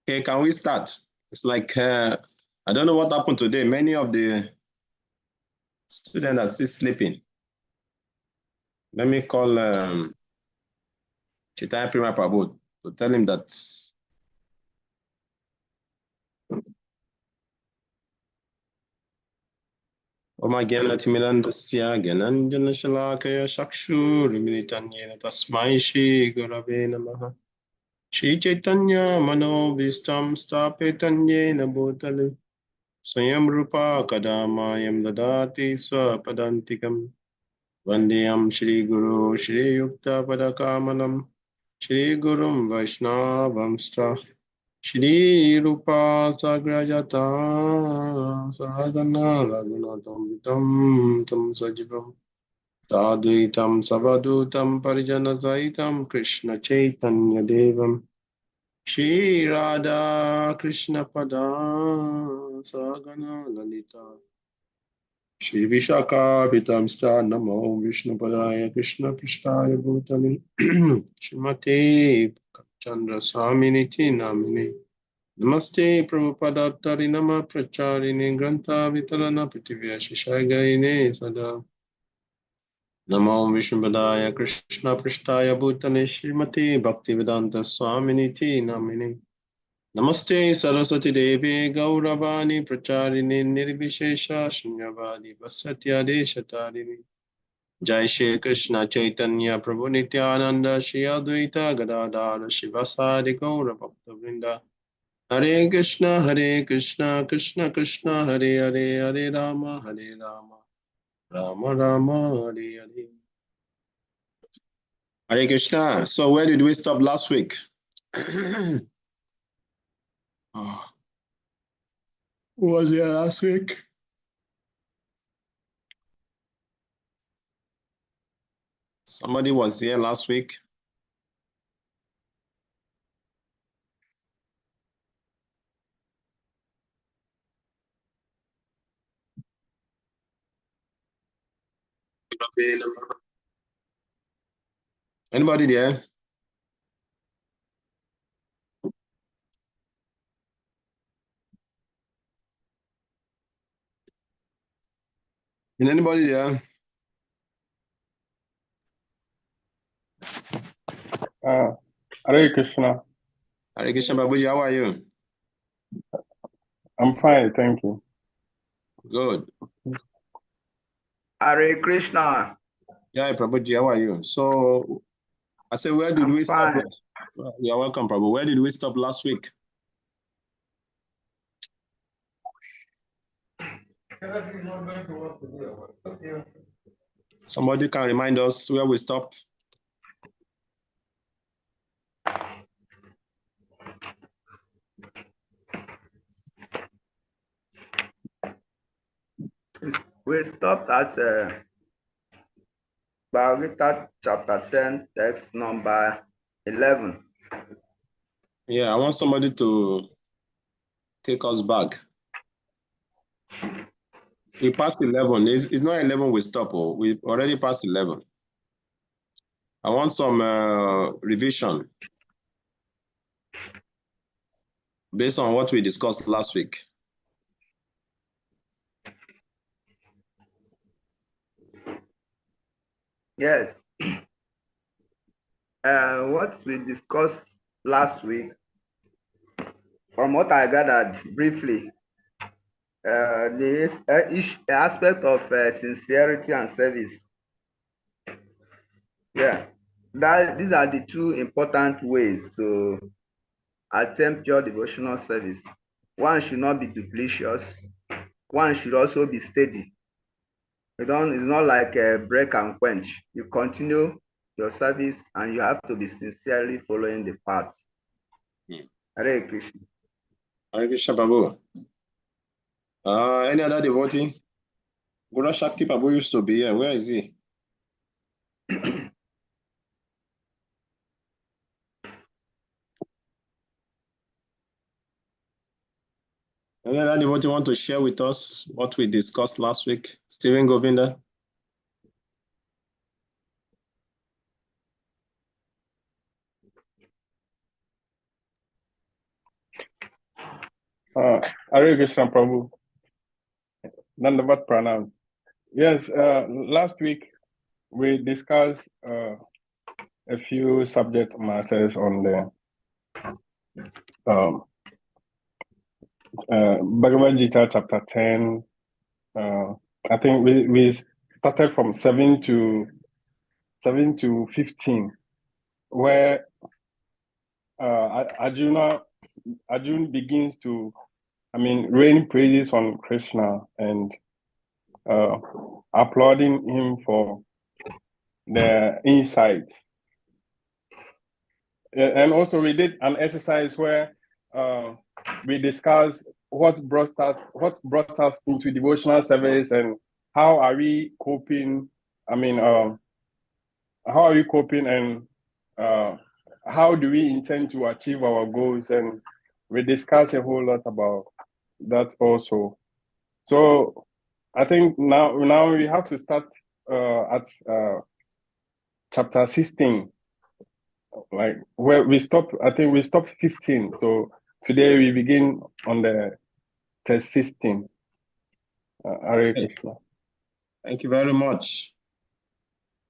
Okay, can we start? It's like, I don't know what happened today. Many of the students are still sleeping. Let me call Chitaya Prima Prabhu to tell him that Oma Gyanatimirandasya Gyananjana Shalakaya Shakshur Militanyena Tasmai Shri Gurave Namaha Shri Chaitanya Mano Vistam Stapetanyena Bhutale Swayam Rupa Kadamayam Dadati Swapadantikam Vandeyam Shri Guru Shri Yukta Padakamalam Shri Gurum Vaishnavamstra Shri Rupa Sagrajata Sadhana Raghunatam Vitam Tam Sajivam Sadhuitam Savadutam Parijana Saitam Krishna Chaitanya Devam Shri Radha Krishna Pada Sagana Lalita Shri Vishaka Vitamsta Namo Vishnu Padaya Krishna Prishtaya Bhutale Shrimate Chandra Swaminiti Namine Namaste Prabhupada Tarinama Pracharini Granta Vitalana Prithivya Shishagaine Sada Namo Vishnu Padaya Krishna Prishtaya Bhutale Shrimate Bhaktivedanta Swaminiti Namine Namaste Saraswati Devi Gauravani Pracharini Nirvishesha Shunyavadi Vasatya Deshatarini Jai Shri Krishna Chaitanya Prabhu Nityananda Shri Advaita Gadadara Shivasadi Gaura Bhakta Vrinda Hare Krishna Krishna Krishna Hare Hare Hare Rama Rama Rama Hare Hare. Hare Krishna. So where did we stop last week? Oh. Who was here last week? Somebody was here last week. Anybody there? Is anybody there? Hare Krishna. Hare Krishna Babuji, how are you? I'm fine, thank you. Good. Hare Krishna. Yeah, Prabhuji, how are you? So I said, where did we stop? You're welcome, Prabhu. Where did we stop last week? Somebody can remind us where we stopped? We stopped at Bhagavad chapter 10, text number 11. Yeah, I want somebody to take us back. We passed 11. It's not 11 we stop. Oh, we already passed 11. I want some revision based on what we discussed last week. Yes. What we discussed last week, from what I gathered briefly, the aspect of sincerity and service. Yeah, these are the two important ways to attempt your devotional service. One should not be duplicitous. One should also be steady. It's not like a break and quench. You continue your service and you have to be sincerely following the path. Hare Krishna. Hare Krishna Prabhu. Any other devotee? Guru Shakti Prabhu used to be here. Where is he? Any other devotee want to share with us what we discussed last week? Stephen Govinda? Hare Krishna Prabhu. Dandavat Pranam. Yes, last week we discussed a few subject matters on the Bhagavad Gita chapter 10. I think we started from 7 to 15, where Arjuna begins to, rain praises on Krishna and applauding him for the insight. And also we did an exercise where we discussed what brought us into devotional service and how are we coping. How are we coping and how do we intend to achieve our goals? And we discussed a whole lot about that also. So I think now we have to start at chapter 16, like where we stopped. I think we stopped 15. So today we begin on the test 16. Hare Krishna. Thank you very much.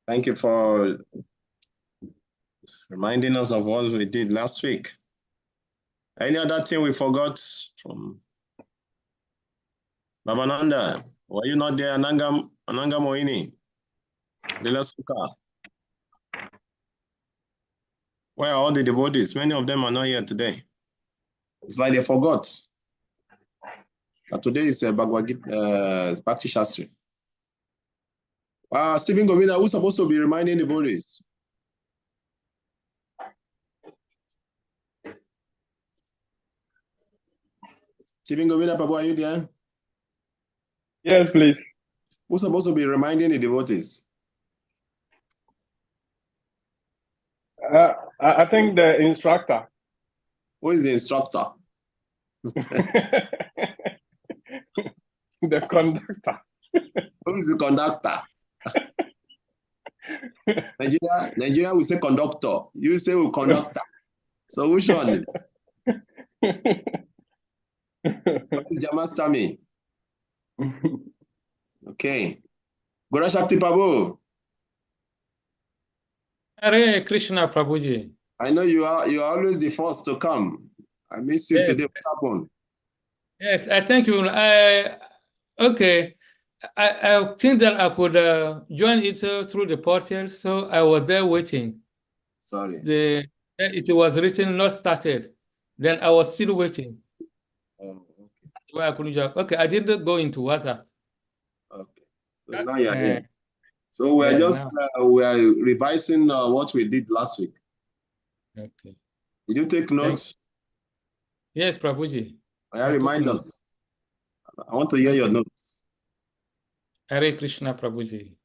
Thank you for reminding us of what we did last week. Any other thing we forgot from Babananda? Were you not there, Ananga Moini? Lila Suka? Where are all the devotees? Many of them are not here today. It's like they forgot that today is Bhagavad Gita, Bhakti Shastri. Stephen Govinda, who's supposed to be reminding the devotees? Stephen Govinda, Prabhu, are you there? Yes, please. Who's supposed to be reminding the devotees? I think the instructor. Who is the instructor? The conductor. Who is the conductor? Nigeria will say conductor. You say conductor. So which one? What is Jamastami? Okay. Gora Shakti Prabhu. Hare Krishna Prabhuji. I know you are always the first to come. I miss you today. What happened? Yes, I thank you. Okay. I think that I could join it through the portal, so I was there waiting. Sorry. It was written not started. Then I was still waiting. Okay. That's why I couldn't join. Okay, I didn't go into WhatsApp. Okay. So now you're here. So we're we're revising what we did last week. Okay. Did you take notes? Yes, Prabhuji. Remind us. I want to hear your notes. Hare Krishna Prabhuji.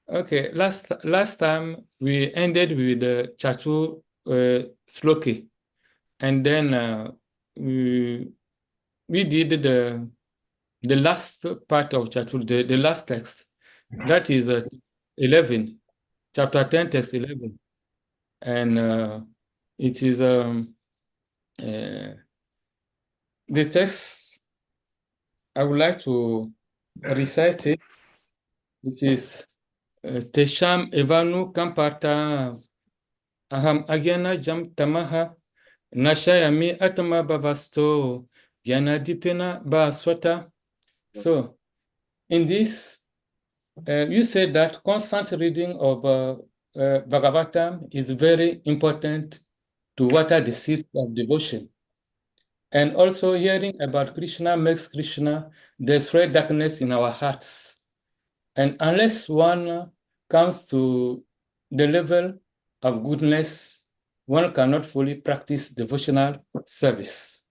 Okay, last time we ended with the Chatu Sloki, and then we did the last part of Chatu, the last text. That is 11, chapter 10, text 11, and it is the text. I would like to recite it. It is Tesham Evanu Kampata Aham Agyana Jam Tamaha Nashayami Atama Bavasto Gyana Dipena Baswata. So, in this, you said that constant reading of Bhagavatam is very important to water the seeds of devotion. And also hearing about Krishna makes Krishna destroy darkness in our hearts. And unless one comes to the level of goodness, one cannot fully practice devotional service.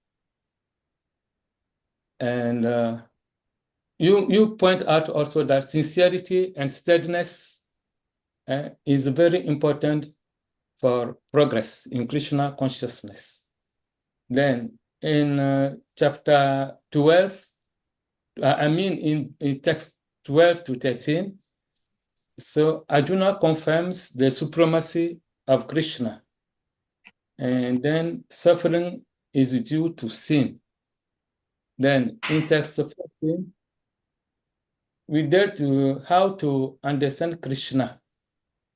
And you point out also that sincerity and steadiness is very important for progress in Krishna consciousness. Then in chapter 12, in text 12 to 13, so Arjuna confirms the supremacy of Krishna, and then suffering is due to sin. Then in text 14, we dare to how to understand Krishna.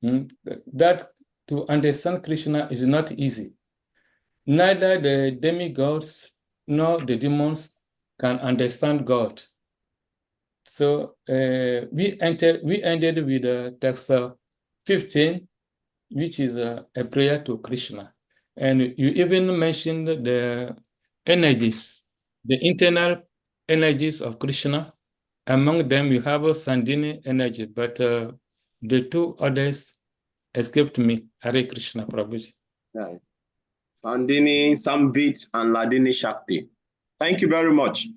That to understand Krishna is not easy. Neither the demigods nor the demons can understand God. So we ended with text 15, which is a prayer to Krishna. And you even mentioned the energies, the internal energies of Krishna. Among them, you have a Sandini energy, but the two others escaped me. Hare Krishna, Prabhuji. Yeah. Sandini, Samvit, and Ladini Shakti. Thank you very much.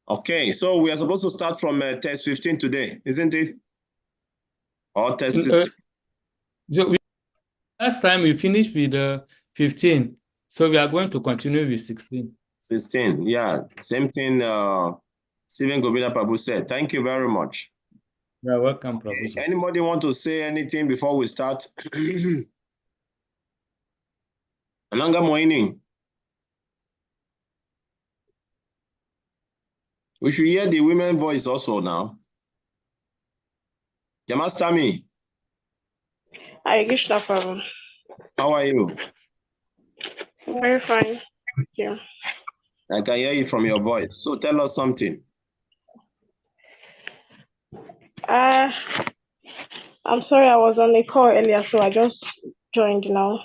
Okay, so we are supposed to start from test 15 today, isn't it? Or test 16? Last time we finished with 15, so we are going to continue with 16. 16, yeah, same thing Stephen Govinda Prabhu said. Thank you very much. You're welcome, Prabhuji. Anybody want to say anything before we start? Ananga morning. We should hear the women voice also now. Jamastami, Hi, Krishna Prabhu. how are you? Very fine. Thank you. I can hear you from your voice. So tell us something. I'm sorry, I was on the call earlier, so I just joined now.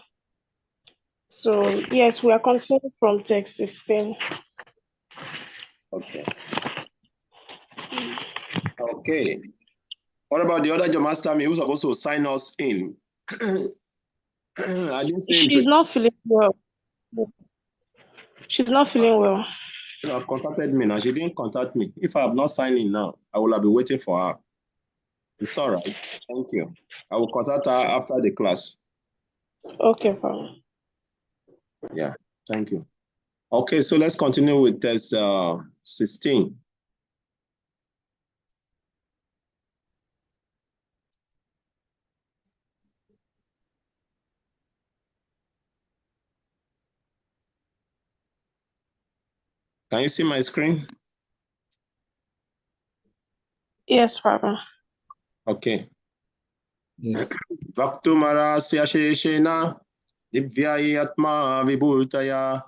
So yes, we are continuing from text 16. Okay. Okay. What about the other Jamastami who's supposed to sign us in? I didn't see him. She's not feeling well. She's not feeling well. You have contacted me now. She didn't contact me. If I have not signed in now, I will have been waiting for her. It's all right. Thank you. I will contact her after the class. Okay, Prabhu. Yeah, thank you. Okay, so let's continue with test 16. Can you see my screen? Yes, Prabhu. Okay. Yes. Vaktumara Syasheshena Divyai Atma Vibhutaya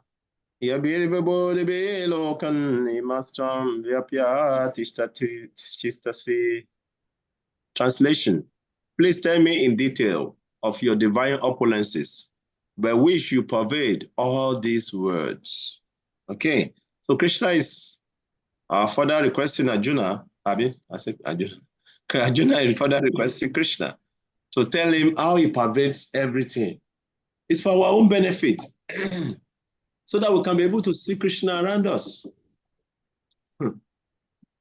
Yabir Vibodhibe Lokan Imastram Vyapya Tishtasi. Translation. Please tell me in detail of your divine opulences by which you pervade all these words. Okay, so Krishna is further requesting Arjuna. I said Arjuna. Arjuna is further requesting Krishna to tell him how he pervades everything. It's for our own benefit, so that we can be able to see Krishna around us.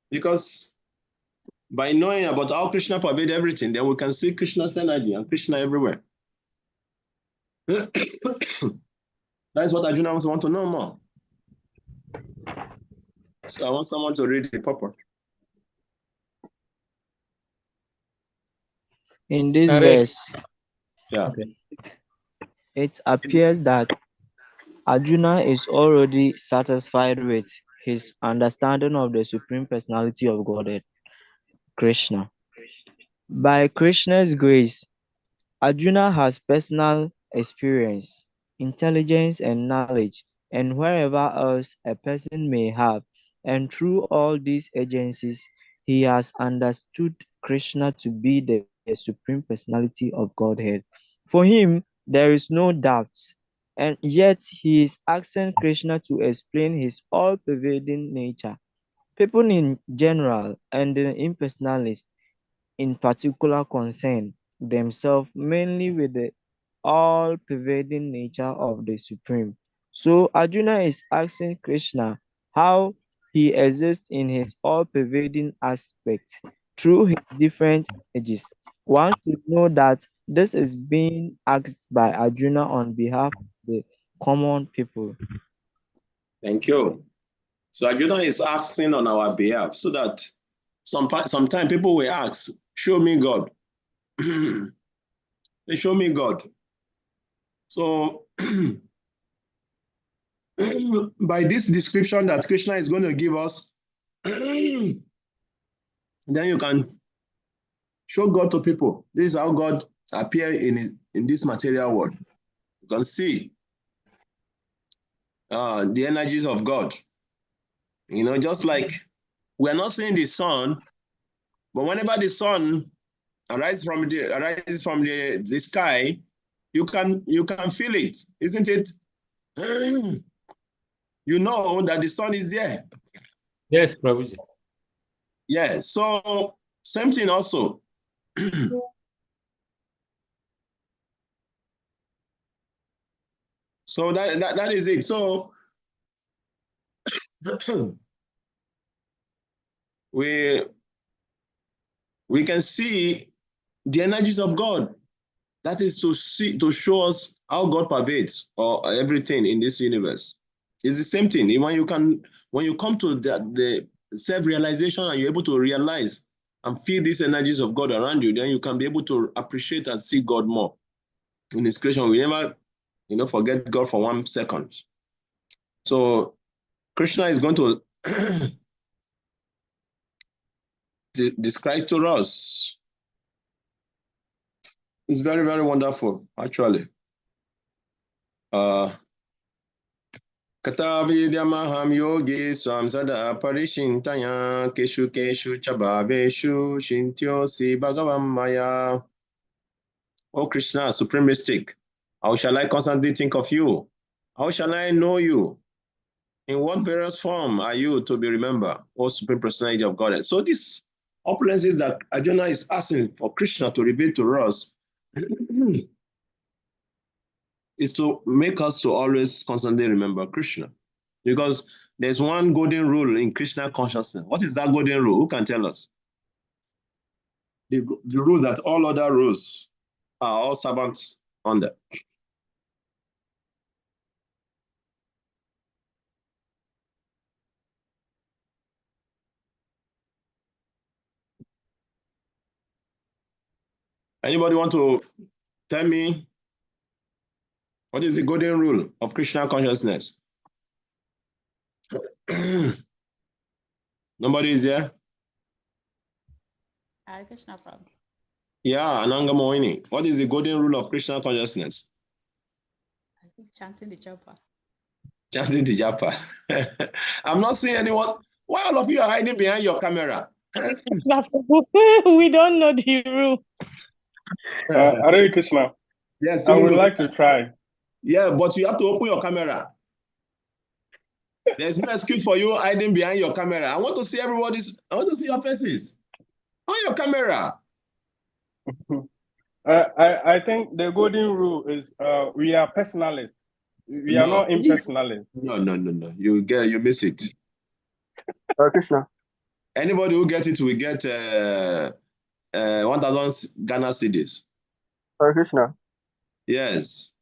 Because by knowing about how Krishna pervades everything, then we can see Krishna's energy and Krishna everywhere. That's what Arjuna wants to know more. So I want someone to read the purport. In this Hare. verse, Yeah. it appears that Arjuna is already satisfied with his understanding of the Supreme Personality of Godhead, Krishna. By Krishna's grace, Arjuna has personal experience, intelligence, and knowledge, and wherever else a person may have, and through all these agencies, he has understood Krishna to be the Supreme Personality of Godhead. For him, there is no doubt, and yet he is asking Krishna to explain his all-pervading nature. People in general and the impersonalists in particular concern themselves mainly with the all-pervading nature of the Supreme. So Arjuna is asking Krishna how he exists in his all-pervading aspect through his different ages. One should know that this is being asked by Arjuna on behalf of the common people. Thank you. So Arjuna is asking on our behalf so that sometimes people will ask, show me God. They show me God. So by this description that Krishna is going to give us, then you can show God to people. This is how God appears in this material world. You can see the energies of God. You know, just like we're not seeing the sun, but whenever the sun arises from the sky, you can feel it, isn't it? You know that the sun is there. Yes, Prabhuji. Yeah, so same thing also. So that is it. So we can see the energies of God. That is to show us how God pervades or everything in this universe. It's the same thing. When you come to the self-realization and you're able to realize and feel these energies of God around you, then you can be able to appreciate and see God more in His creation. We never, forget God for 1 second. So Krishna is going to describe to us. It's very, very wonderful, actually. Katavidyamaham yogi swam sada parishintaya keshu keshu chabhaveshu shintyosi bhagavam maya. O Krishna, supreme mystic, how shall I constantly think of you? How shall I know you? In what various form are you to be remembered, O supreme personality of Godhead? So this opulences that Arjuna is asking for Krishna to reveal to us is to make us to always constantly remember Krishna. Because there's one golden rule in Krishna consciousness. What is that golden rule? Who can tell us? The rule that all other rules are all servants under. Anybody want to tell me what is the golden rule of Krishna consciousness? Nobody is here? Hare Krishna, Prabhu. Yeah, Ananga Moini. What is the golden rule of Krishna consciousness? I think chanting the japa. Chanting the japa. I'm not seeing anyone. Why all of you are hiding behind your camera? We don't know the rule. Hare Krishna. Yes, I would like to try. Yeah, but you have to open your camera. There's no excuse for you hiding behind your camera. I want to see everybody's. I want to see your faces on your camera. I think the golden rule is we are personalists. We are not impersonalists. No. You miss it. Krishna. Anybody who gets it will get 1,000 Ghana cedis. Krishna. Yes.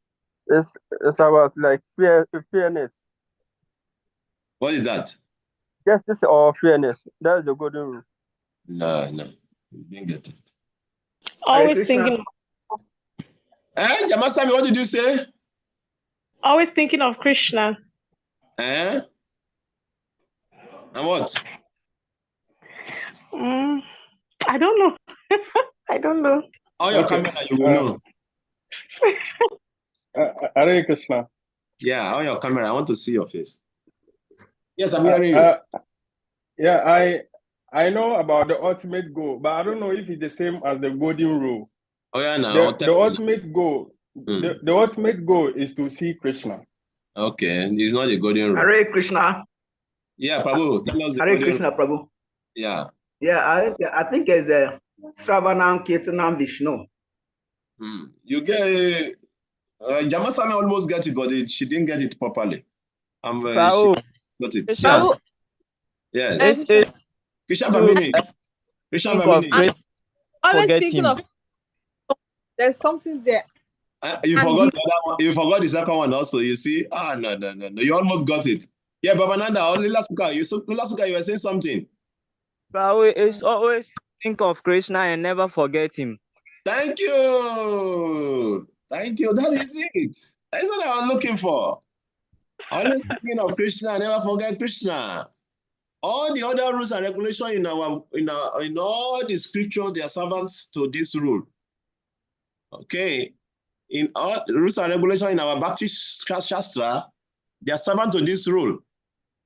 It's about like fairness. What is that? Justice or fairness. That's the golden rule. No, you didn't get it. Always thinking. Jamasami, what did you say? Always thinking of Krishna. And what? I don't know. I don't know. On your camera, you will know. Hare Krishna. Yeah, on your camera. I want to see your face. Yes, I'm hearing you. Yeah, I know about the ultimate goal, but I don't know if it's the same as the golden rule. Oh yeah, now the ultimate goal. The ultimate goal is to see Krishna. Okay, it's not a golden rule. Hare Krishna. Yeah, Prabhu, tell us the Hare Krishna, Prabhu. Yeah. Yeah, I think it's a Sravanam Kirtanam Vishnu. You get Jamasami almost got it, but she didn't get it properly. Prabhu. Got it. Prabhu. Yes. Krishna Bamini. Krishna Bamini. Always thinking of there's something there. You forgot the other one. You forgot the second one also. You see? No. You almost got it. Yeah, Babananda, Lilasuka, you were saying something. Prabhu is always think of Krishna and never forget him. Thank you. That is it. That's what I was looking for. Always thinking of Krishna, never forget Krishna. All the other rules and regulations in all the scriptures, they are servants to this rule. Okay. In all rules and regulations in our Bhakti Shastra, they are servant to this rule.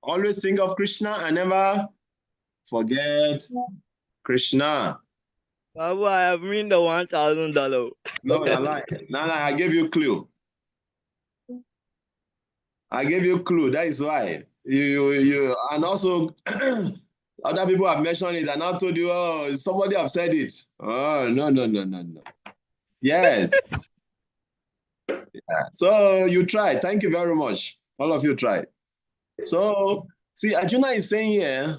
Always think of Krishna and never forget Krishna. Babu, I have win the $1,000. No, you're lying. No, I gave you a clue. I gave you a clue. That is why. You and also other people have mentioned it and I told you, oh, somebody have said it. Oh, no. Yes. Yeah. So you tried. Thank you very much. All of you tried. So, see, Arjuna is saying here,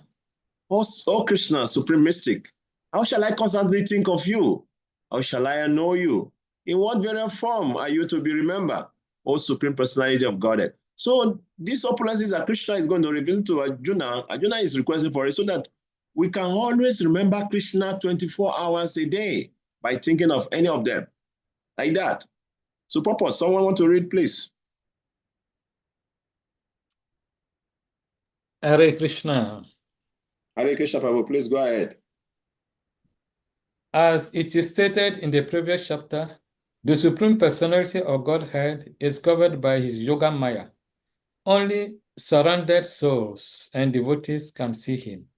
oh Krishna, supreme mystic, how shall I constantly think of you? How shall I know you? In what very form are you to be remembered, O supreme personality of Godhead? So these opulences that Krishna is going to reveal to Arjuna, Arjuna is requesting for it so that we can always remember Krishna 24 hours a day by thinking of any of them, like that. So purpose, someone want to read, please? Hare Krishna. Hare Krishna, Prabhu, please go ahead. As it is stated in the previous chapter, the Supreme Personality of Godhead is covered by his Yoga Maya. Only surrendered souls and devotees can see him.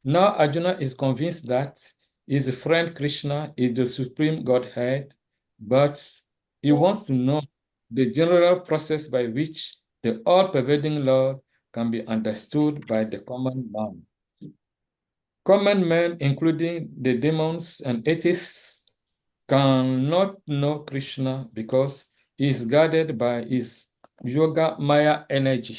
Now Arjuna is convinced that his friend Krishna is the Supreme Godhead, but he wants to know the general process by which the all-pervading Lord can be understood by the common man. Common men, including the demons and atheists, cannot know Krishna because he is guarded by his Yoga Maya energy.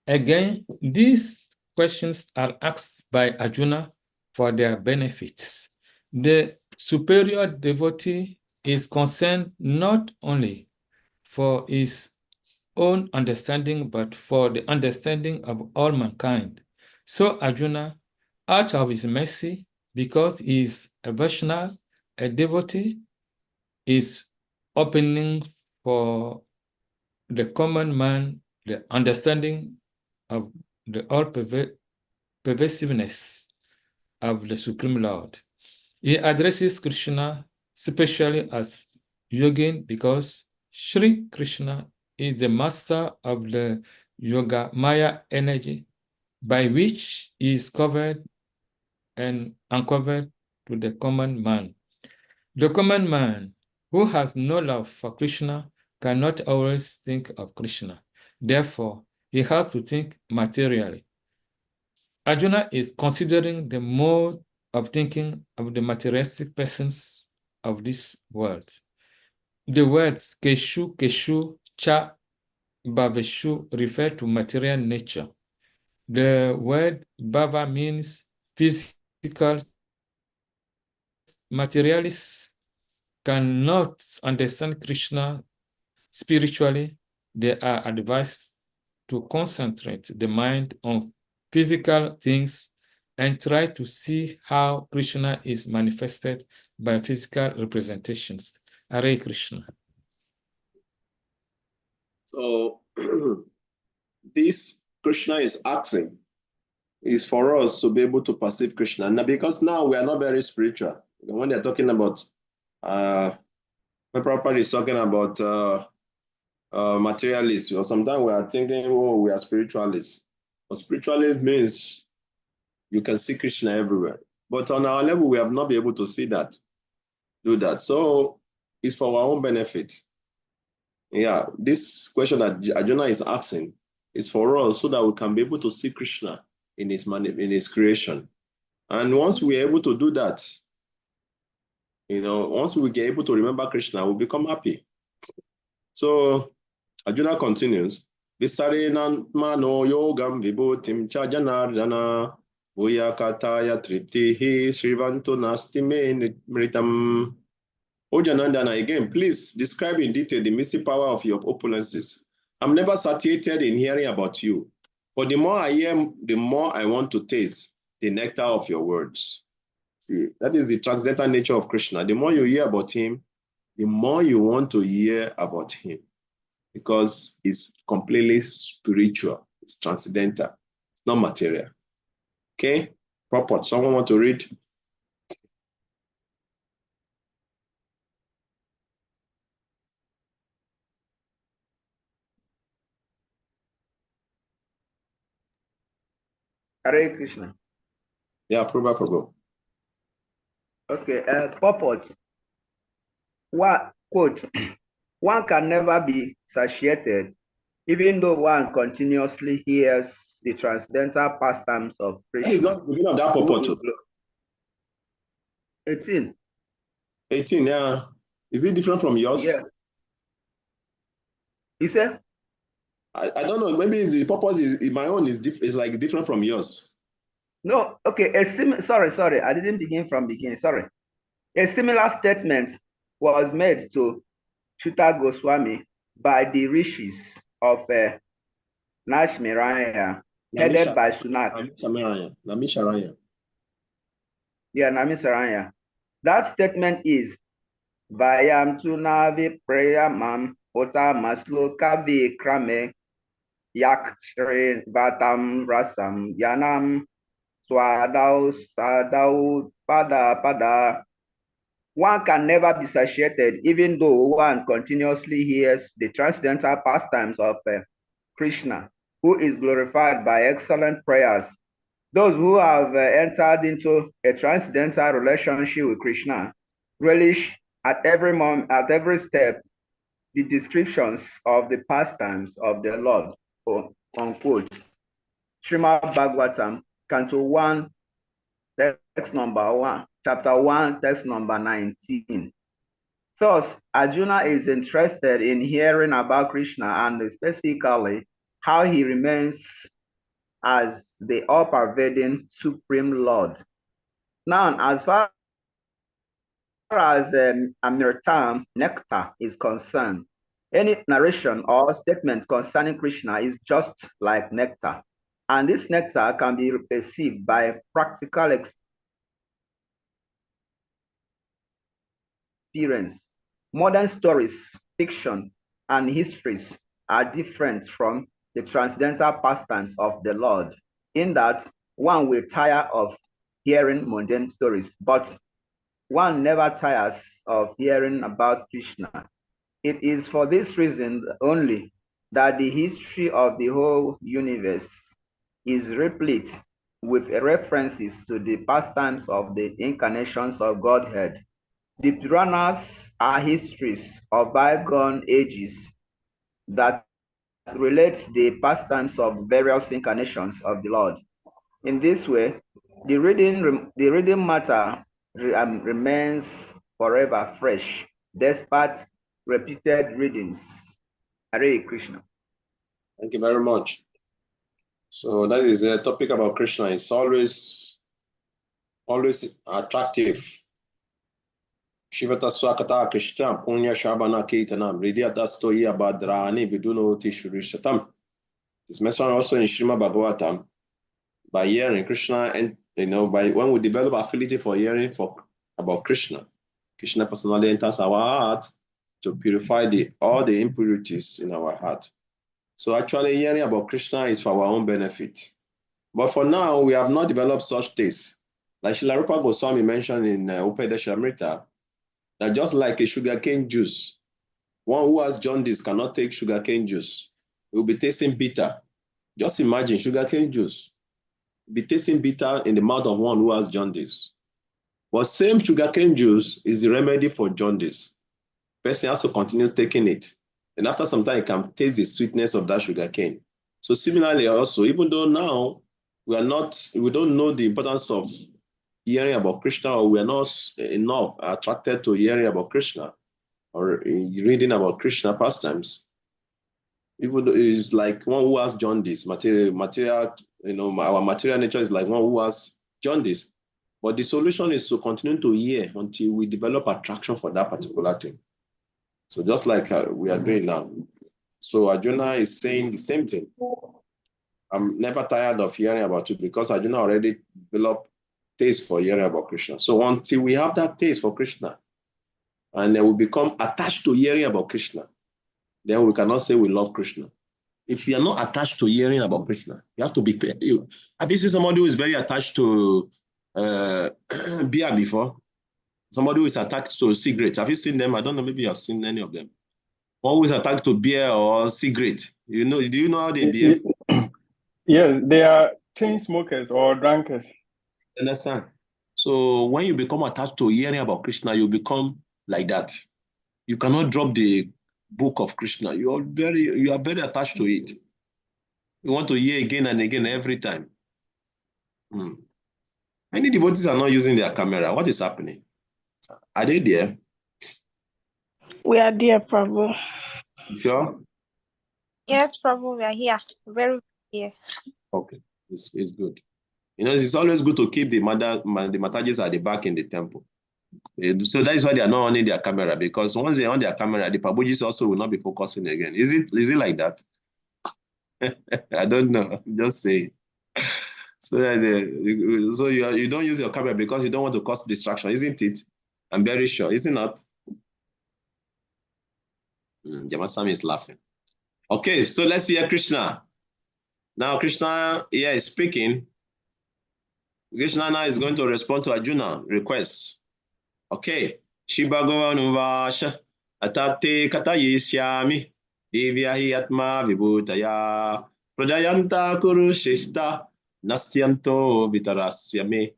Again, these questions are asked by Arjuna for their benefits. The superior devotee is concerned not only for his own understanding, but for the understanding of all mankind. So Arjuna, out of his mercy, because he is a Vaishnava, a devotee, is opening for the common man the understanding of the all-pervasiveness of the Supreme Lord. He addresses Krishna specially as Yogin because Sri Krishna is the master of the Yoga Maya energy by which he is covered and uncovered to the common man. The common man who has no love for Krishna cannot always think of Krishna. Therefore, he has to think materially. Arjuna is considering the mode of thinking of the materialistic persons of this world. The words Keshu, Keshu, Cha, Bhaveshu refer to material nature. The word Bhava means physical. Materialists cannot understand Krishna spiritually. They are advised to concentrate the mind on physical things and try to see how Krishna is manifested by physical representations. Hare Krishna. So this Krishna is asking is for us to be able to perceive Krishna. Now, because now we are not very spiritual. When they're talking about, my Prabhupada is talking about materialists, or sometimes we are thinking, oh, we are spiritualists. But spiritualist means you can see Krishna everywhere. But on our level, we have not been able to see that, do that. So it's for our own benefit. Yeah, this question that Arjuna is asking is for us so that we can be able to see Krishna in his creation. And once we are able to do that, once we get able to remember Krishna, we'll become happy. So Arjuna continues, Visarena mano yogam vibhutim cha janardana Vuyakataya triptihi srivanto nasti me mritam. O Janandana, again, please describe in detail the mystic power of your opulences. I'm never satiated in hearing about you. For the more I hear, the more I want to taste the nectar of your words. See, that is the transcendental nature of Krishna. The more you hear about him, the more you want to hear about him. because it's completely spiritual. It's transcendental. It's not material. Okay? Proper. Someone want to read? Hare Krishna. Yeah, Prabhu. Okay, purport. One quote, one can never be satiated, even though one continuously hears the transcendental pastimes of Krishna. It's not the beginning of that purport. 18. 18, yeah. Is it different from yours? Yeah. You said? I don't know. Maybe the purpose is my own is like different from yours. No, okay. Sorry. I didn't begin from beginning. Sorry. A similar statement was made to Shuta Goswami by the rishis of Nashmiraya, headed by Sunak. Namisharaya. Yeah, Namisharaya. That statement is Vayam Tunavi Prayamam Ota Maslo Kavi Krame Yakshre Vatam Rasam Yanam Swadau Sadau Pada. One can never be satiated, even though one continuously hears the transcendental pastimes of Krishna, who is glorified by excellent prayers. Those who have entered into a transcendental relationship with Krishna relish at every moment, at every step, the descriptions of the pastimes of the Lord, unquote. Srimad Bhagavatam, Canto 1, text number 1, chapter 1, text number 19. Thus, Arjuna is interested in hearing about Krishna and specifically how he remains as the all-pervading Supreme Lord. Now, as far as Amritam, nectar, is concerned, any narration or statement concerning Krishna is just like nectar. And this nectar can be perceived by practical experience. Modern stories, fiction, and histories are different from the transcendental pastimes of the Lord, in that one will tire of hearing mundane stories, but one never tires of hearing about Krishna. It is for this reason only that the history of the whole universe is replete with references to the pastimes of the incarnations of Godhead. The Puranas are histories of bygone ages that relate the pastimes of various incarnations of the Lord. In this way, the reading matter remains forever fresh, despite repeated readings. Hare Krishna. Thank you very much. So that is a topic about Krishna. It's always attractive. Shivata Swakata Krishna Punya Shabana Ketanam Ridyata Stoya Badrani Viduno Tishurishatam. It's mentioned also in Srimad Bhagavatam by hearing Krishna, and by when we develop affinity for hearing about Krishna, Krishna personally enters our heart to purify all the impurities in our heart. So actually hearing about Krishna is for our own benefit. But for now, we have not developed such taste. Like Srila Rupa Goswami mentioned in Upadeshamrita, that just like a sugarcane juice, one who has jaundice cannot take sugarcane juice. It will be tasting bitter. Just imagine sugarcane juice be tasting bitter in the mouth of one who has jaundice. But same sugarcane juice is the remedy for jaundice. Person has to continue taking it. And after some time, you can taste the sweetness of that sugarcane. So similarly also, even though now we don't know the importance of hearing about Krishna, or we are not enough attracted to hearing about Krishna or reading about Krishna pastimes, even though it's like one who has jaundice, material, our material nature is like one who has jaundice. But the solution is to continue to hear until we develop attraction for that particular thing. So just like we are doing now. So Arjuna is saying the same thing. I'm never tired of hearing about you because Arjuna already developed taste for hearing about Krishna. So until we have that taste for Krishna, and then we become attached to hearing about Krishna, then we cannot say we love Krishna. If you are not attached to hearing about Krishna, you have to be clear. Have you seen somebody who is very attached to beer before? Somebody who is attached to cigarettes. Have you seen them? I don't know, maybe you have seen any of them. One who is attached to beer or cigarette. Do you know how they behave? Yes, they are chain smokers or drunkards. Understand? So when you become attached to hearing about Krishna, you become like that. You cannot drop the book of Krishna. You are very attached to it. You want to hear again and again every time. Many devotees are not using their camera. What is happening? Are they there? We are there, Prabhu. Sure? Yes, Prabhu, we are here. Very here. Okay, it's good. It's always good to keep the Matatis at the back in the temple. So that is why they are not on their camera, because once they are on their camera, the Prabhujis also will not be focusing again. Is it like that? I don't know. I'm just saying. So you don't use your camera because you don't want to cause distraction, isn't it? I'm very sure, is it not? Jamasami is laughing. Okay, so let's hear Krishna. Now Krishna here is speaking. Krishna now is going to respond to Arjuna requests. Okay. Shibhagavanuvasha atate katayishyami divyahi atma vibhutaya pradayanta kuru shishta nastyanto vitarasyame.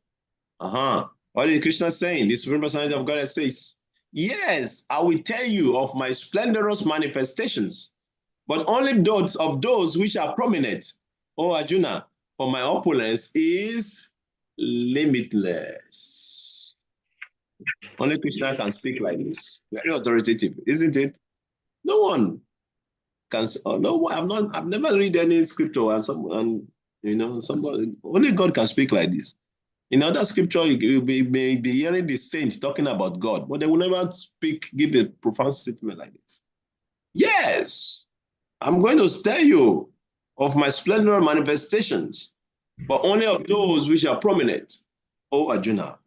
What is Krishna saying? The Supreme Personality of God says, yes, I will tell you of my splendorous manifestations, but only those which are prominent. Oh, Arjuna, for my opulence is limitless. Only Krishna can speak like this. Very authoritative, isn't it? No one can. I've never read any scripture and somebody. Only God can speak like this. In other scripture, you may be hearing the saints talking about God, but they will never give a profound statement like this. Yes, I'm going to tell you of my splendor manifestations, but only of those which are prominent. Oh, Arjuna,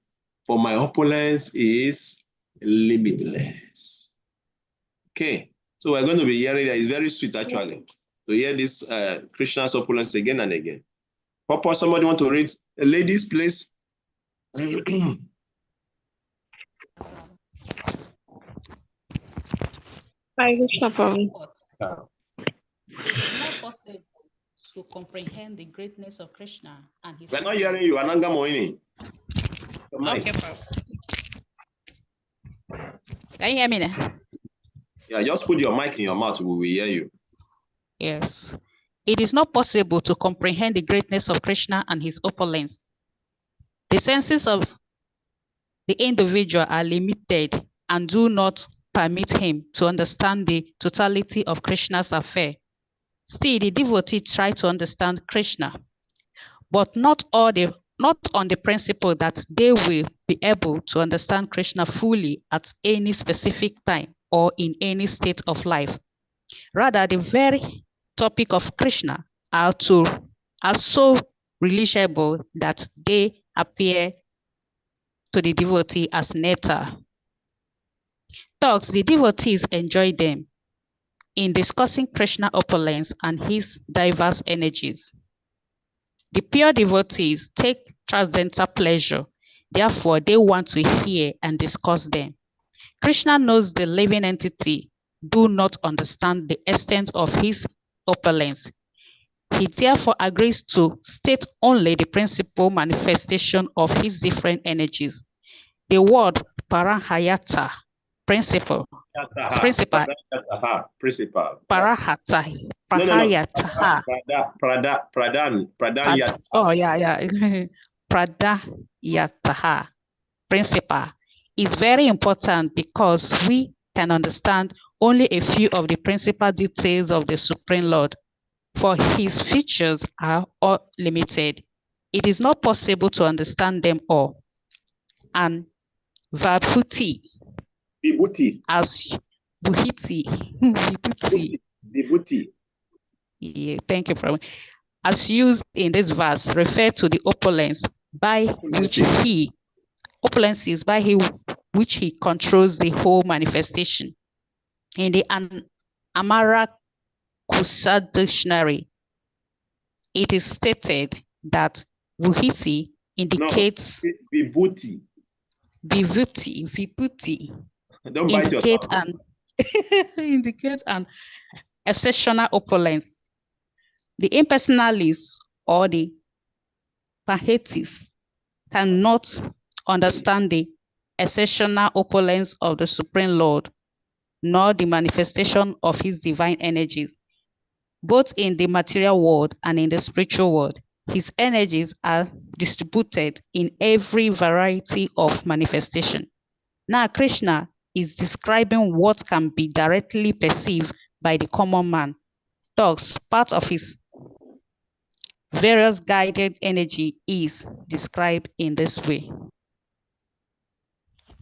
for my opulence is limitless. Okay, so we're going to be hearing that. It's very sweet, actually, to hear this Krishna's opulence again and again. Papa, somebody want to read? Ladies, please. Hi, Krishna Prabhu. It is not possible to comprehend the greatness of Krishna and his. We're not hearing you, Ananga Moini. Okay, can you hear me now? Yeah, just put your mic in your mouth, we will hear you. Yes. It is not possible to comprehend the greatness of Krishna and his opulence. The senses of the individual are limited and do not permit him to understand the totality of Krishna's affair. Still, the devotee try to understand Krishna, but not on the principle that they will be able to understand Krishna fully at any specific time or in any state of life. Rather, the very topic of Krishna are so realizable that they appear to the devotee as nectar. Thus, the devotees enjoy them in discussing Krishna opulence and his diverse energies. The pure devotees take transcendental pleasure, therefore they want to hear and discuss them. Krishna knows the living entity do not understand the extent of his opulence. He therefore agrees to state only the principal manifestation of his different energies. The word parahayata, principle. Pradayataha, principle, is very important because we can understand only a few of the principal details of the Supreme Lord, for his features are all limited. It is not possible to understand them all. And Vibhuti, as Vibhuti. Yeah, thank you, Prabhu. As used in this verse, refer to the opulence by which he controls the whole manifestation. In the Amara Kusa Dictionary, it is stated that Vuhiti indicates Vibhuti. Vibhuti Don't bite your indicates tongue. indicates an exceptional opulence. The impersonalists or the Pahetis cannot understand the exceptional opulence of the Supreme Lord, nor the manifestation of his divine energies. Both in the material world and in the spiritual world, his energies are distributed in every variety of manifestation. Now, Krishna is describing what can be directly perceived by the common man. Thus, part of his various guided energy is described in this way.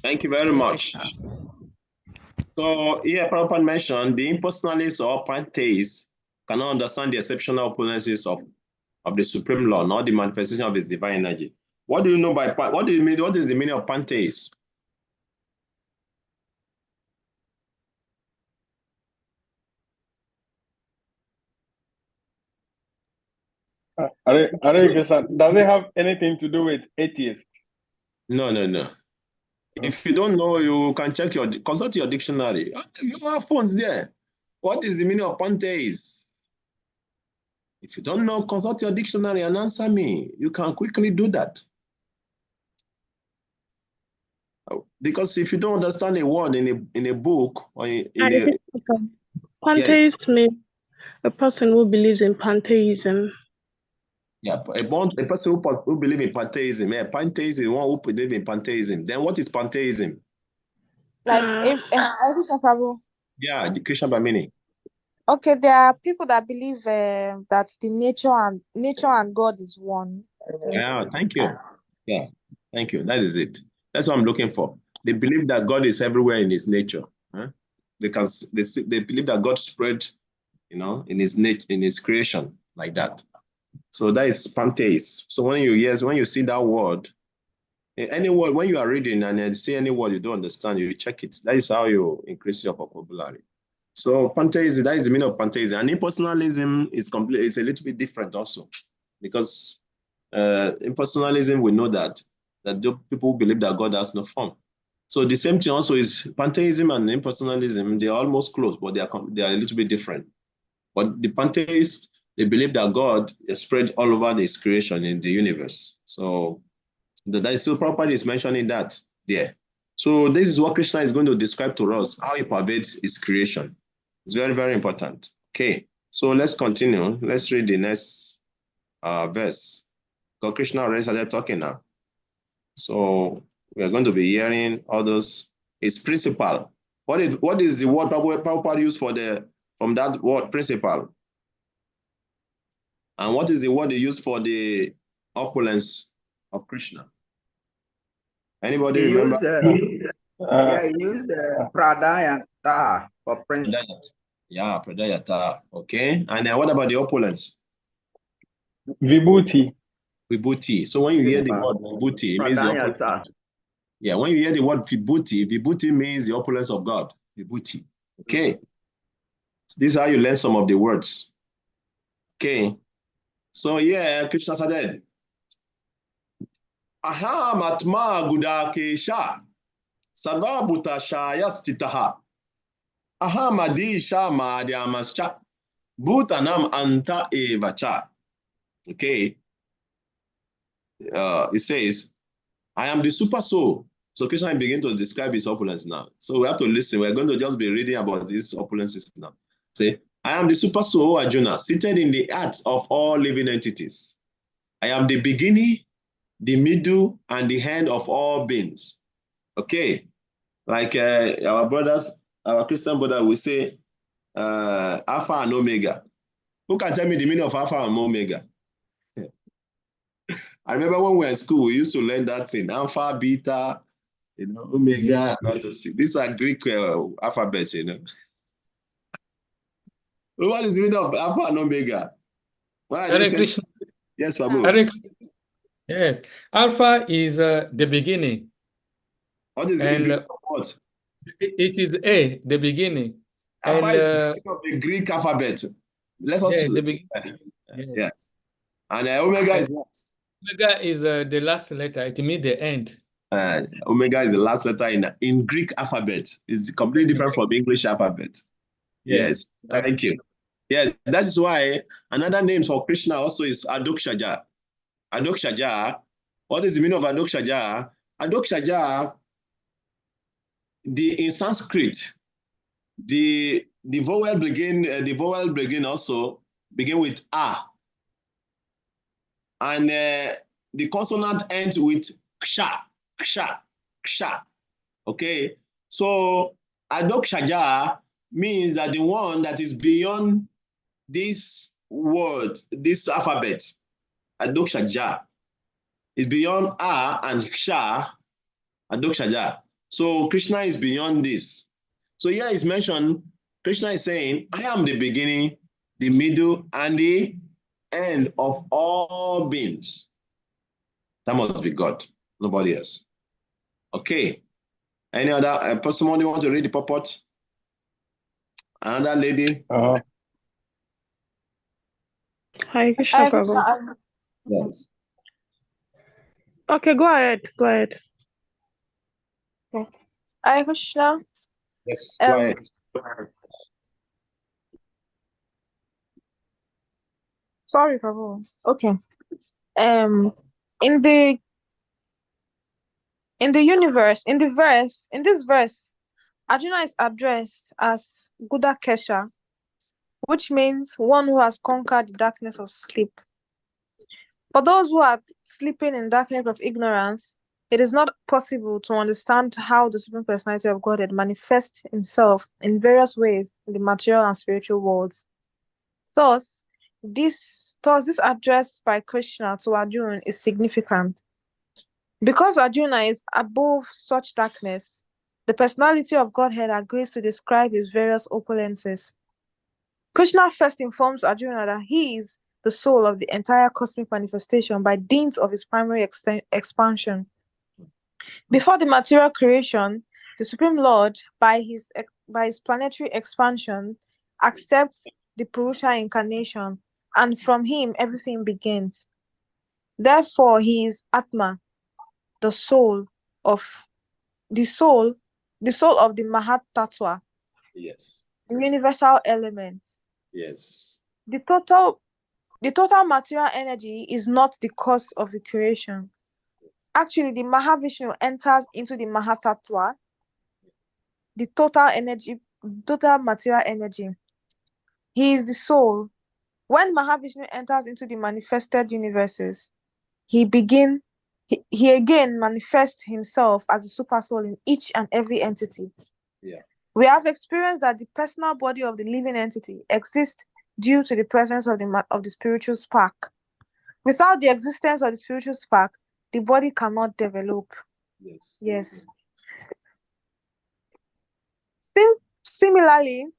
Thank you very much. So here, Prabhupada mentioned the impersonalists or pantheists cannot understand the exceptional opulences of the Supreme Lord, not the manifestation of his divine energy. What do you know by what do you mean? What is the meaning of pantheists? Hare Krishna, does it have anything to do with atheists? No. If you don't know, you can consult your dictionary. You have phones there. What is the meaning of pantheists? If you don't know, consult your dictionary and answer me. You can quickly do that. Because if you don't understand a word in a book or pantheist means a person who believes in pantheism. Yeah, a person who believes in pantheism. Yeah, pantheism is one who believes in pantheism. Then what is pantheism? Like if Krishna Prabhu. Yeah, the Krishna Bhamini. Okay, there are people that believe that the nature and God is one. Yeah, thank you. Yeah, thank you. That is it. That's what I'm looking for. They believe that God is everywhere in his nature. Huh? They believe that God spread, in his nature, in his creation, like that. So that is pantheist. So when you see that word, any word, when you are reading and you see any word you don't understand, you check it. That is how you increase your vocabulary. So pantheism, that is the meaning of pantheism. And impersonalism is it's a little bit different also, because impersonalism, we know that people believe that God has no form. So the same thing also is pantheism and impersonalism. They are almost close, but they are a little bit different. But the pantheists, they believe that God is spread all over his creation in the universe. So that is still Prabhupada is mentioning that there. So this is what Krishna is going to describe to us, how he pervades his creation. It's very, very important. Okay, so let's continue. Let's read the next verse. Because Krishna already started talking now. So we are going to be hearing all those. It's principle. What is the word Prabhupada used from that word principle? And what is the word they use for the opulence of Krishna? Anybody remember? He used pradayata for principle. Yeah, pradayata. Okay. And then what about the opulence? Vibhuti. Vibhuti. So when you hear the word vibhuti, it means the opulence. Yeah, when you hear the word vibhuti means the opulence of God. Vibhuti. Okay. So this is how you learn some of the words. Okay. So yeah, Krishna said, Aham atma gudakesha sarvabhuta shaya stitaha. Aham adisha madhyamascha bhutanam anta evacha. Okay. It says, I am the super soul. So Krishna begins to describe his opulence now. So we have to listen. We're going to just be reading about these opulences now. Say, I am the super soul, Arjuna, seated in the heart of all living entities. I am the beginning, the middle, and the end of all beings. Okay. Like our brothers, our Christian brother will say, Alpha and Omega. Who can tell me the meaning of Alpha and Omega? I remember when we were in school, we used to learn that thing, Alpha, Beta, Omega, and all those things. These are Greek alphabets, What is the meaning of Alpha and Omega? Hare Krishna. Yes, Babu. Yes. Alpha is the beginning. What is the beginning of what? It is A, the beginning. Alpha And is the beginning of the Greek alphabet. Let us. Yes. And omega is what? Omega is the last letter. It means the end. Omega is the last letter in Greek alphabet. It's completely different from English alphabet. Yes. Thank you. Yes, that is why another name for Krishna also is Adokshaja. Adokshaja. What is the meaning of Adokshaja? Adokshaja, in Sanskrit, the vowel begin also begin with A. And the consonant ends with ksha, ksha, ksha. Okay, so Adokshaja means that the one that is beyond this word, this alphabet, Adokshaja, is beyond A and ksha, Adokshaja. So Krishna is beyond this. So here is mentioned, Krishna is saying, I am the beginning, the middle, and the end of all beings. That must be God, nobody else. Okay. Any other person want to read the purport? Another lady? Hi, Krishna Prabhu. Yes. Okay, go ahead. Go ahead. Hare Krishna. Yes, go ahead. Sorry, Prabhu. Okay. In this verse, Arjuna is addressed as Gudakesha, which means one who has conquered the darkness of sleep. For those who are sleeping in darkness of ignorance, it is not possible to understand how the Supreme Personality of Godhead manifests himself in various ways in the material and spiritual worlds. Thus, this address by Krishna to Arjuna is significant. Because Arjuna is above such darkness, the personality of Godhead agrees to describe his various opulences. Krishna first informs Arjuna that he is the soul of the entire cosmic manifestation by dint of his primary expansion. Before the material creation, the Supreme Lord, by his planetary expansion, accepts the Purusha incarnation, and from him everything begins. Therefore, he is Atma, the soul of the Mahat Tattva. Yes. The universal element. Yes. The total material energy is not the cause of the creation. Actually, the Mahavishnu enters into the Mahatattva, the total material energy. He is the soul. When Mahavishnu enters into the manifested universes, he again manifests himself as a super soul in each and every entity. Yeah. We have experienced that the personal body of the living entity exists due to the presence of the spiritual spark. Without the existence of the spiritual spark, the body cannot develop. Yes. Similarly,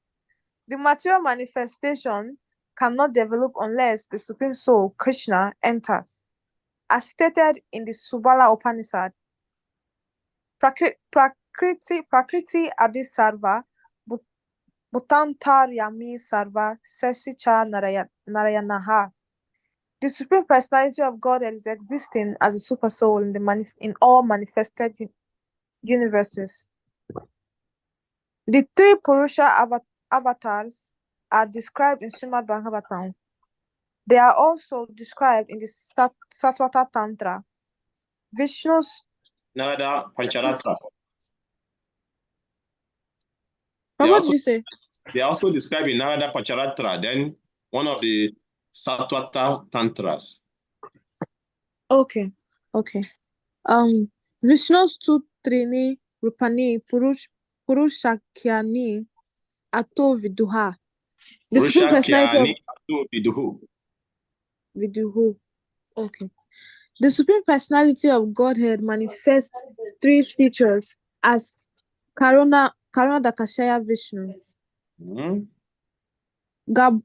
the material manifestation cannot develop unless the Supreme Soul, Krishna, enters. As stated in the Subala Upanishad, Prakriti Adi Sarva Bhutantar Yami Sarva Sersicha Narayanaha. The Supreme Personality of God is existing as a super soul in all manifested universes. The three Purusha avatars are described in Srimad Bhagavatam. They are also described in the Satvata Tantra. Vishnu's Narada Pancharatra. What did you say? They also describe in Narada Pancharatra, then one of the Satvata Tantras. Okay. Vishnu's two Trini Rupani Purushakyani Ato Viduha. The Supreme Personality of Viduhu. Okay. The Supreme Personality of Godhead manifests three features as Karuna Dakashaya Vishnu, Gabo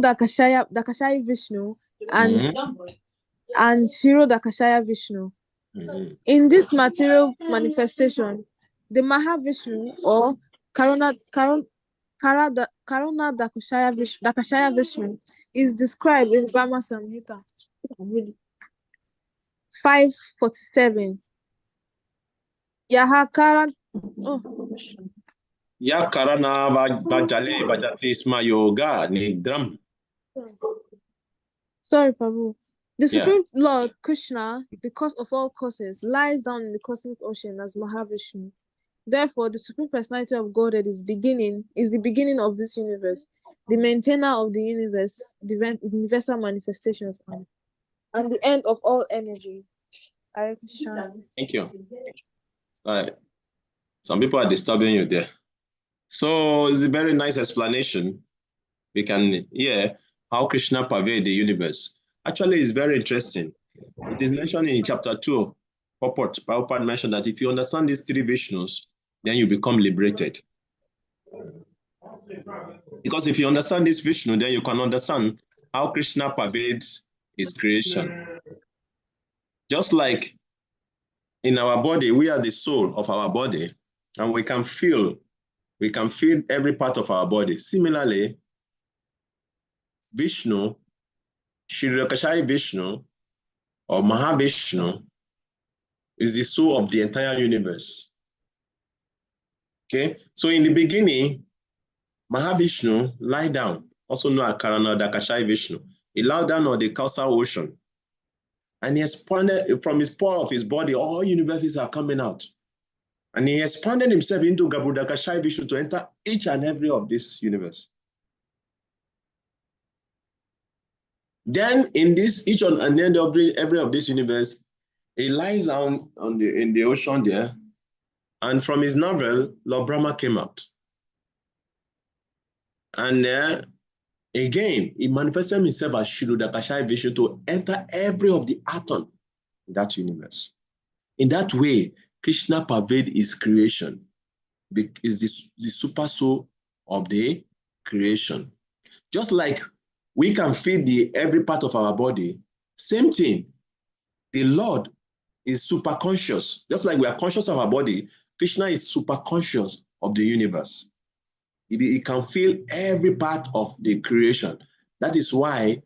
Dakashaya Vishnu, and Shiro Dakashaya Vishnu. In this material manifestation, the Mahavishnu or Dakashaya Vishnu is described in Brahma Samhita 547. Yahakara. Ya karana bajale bajati isma yoga nidram. Sorry, Prabhu. The Yeah. Supreme Lord Krishna, the cause of all causes, lies down in the cosmic ocean as Mahavishnu. Therefore, the Supreme Personality of Godhead is the beginning of this universe, the maintainer of the universe, the universal manifestations, and the end of all energy. Thank you. All right. Some people are disturbing you there. So it's a very nice explanation. We can hear how Krishna pervades the universe. Actually, it's very interesting. It is mentioned in chapter 2, Prabhupada mentioned that if you understand these three Vishnus, then you become liberated. Because if you understand this Vishnu, then you can understand how Krishna pervades his creation. Just like in our body, we are the soul of our body, and we can feel every part of our body. Similarly, Vishnu, Shri Vishnu, or Mahavishnu, is the soul of the entire universe. Okay, so in the beginning, Mahavishnu lie down, also known as Karanadakashai Vishnu. He lie down on the causal ocean, and he expanded from his pore of his body. All universes are coming out, and he expanded himself into Gabudakashai Vishnu to enter each and every of this universe. Then in this each and every of this universe, he lies down in the ocean there, and from his navel, Lord Brahma came out. And again, he manifested himself as Shirudakashai Vishnu to enter every of the atom in that universe. In that way, Krishna pervades his creation, is the super soul of the creation. Just like we can feel every part of our body, same thing, the Lord is super conscious. Just like we are conscious of our body, Krishna is super conscious of the universe. He can feel every part of the creation. That is why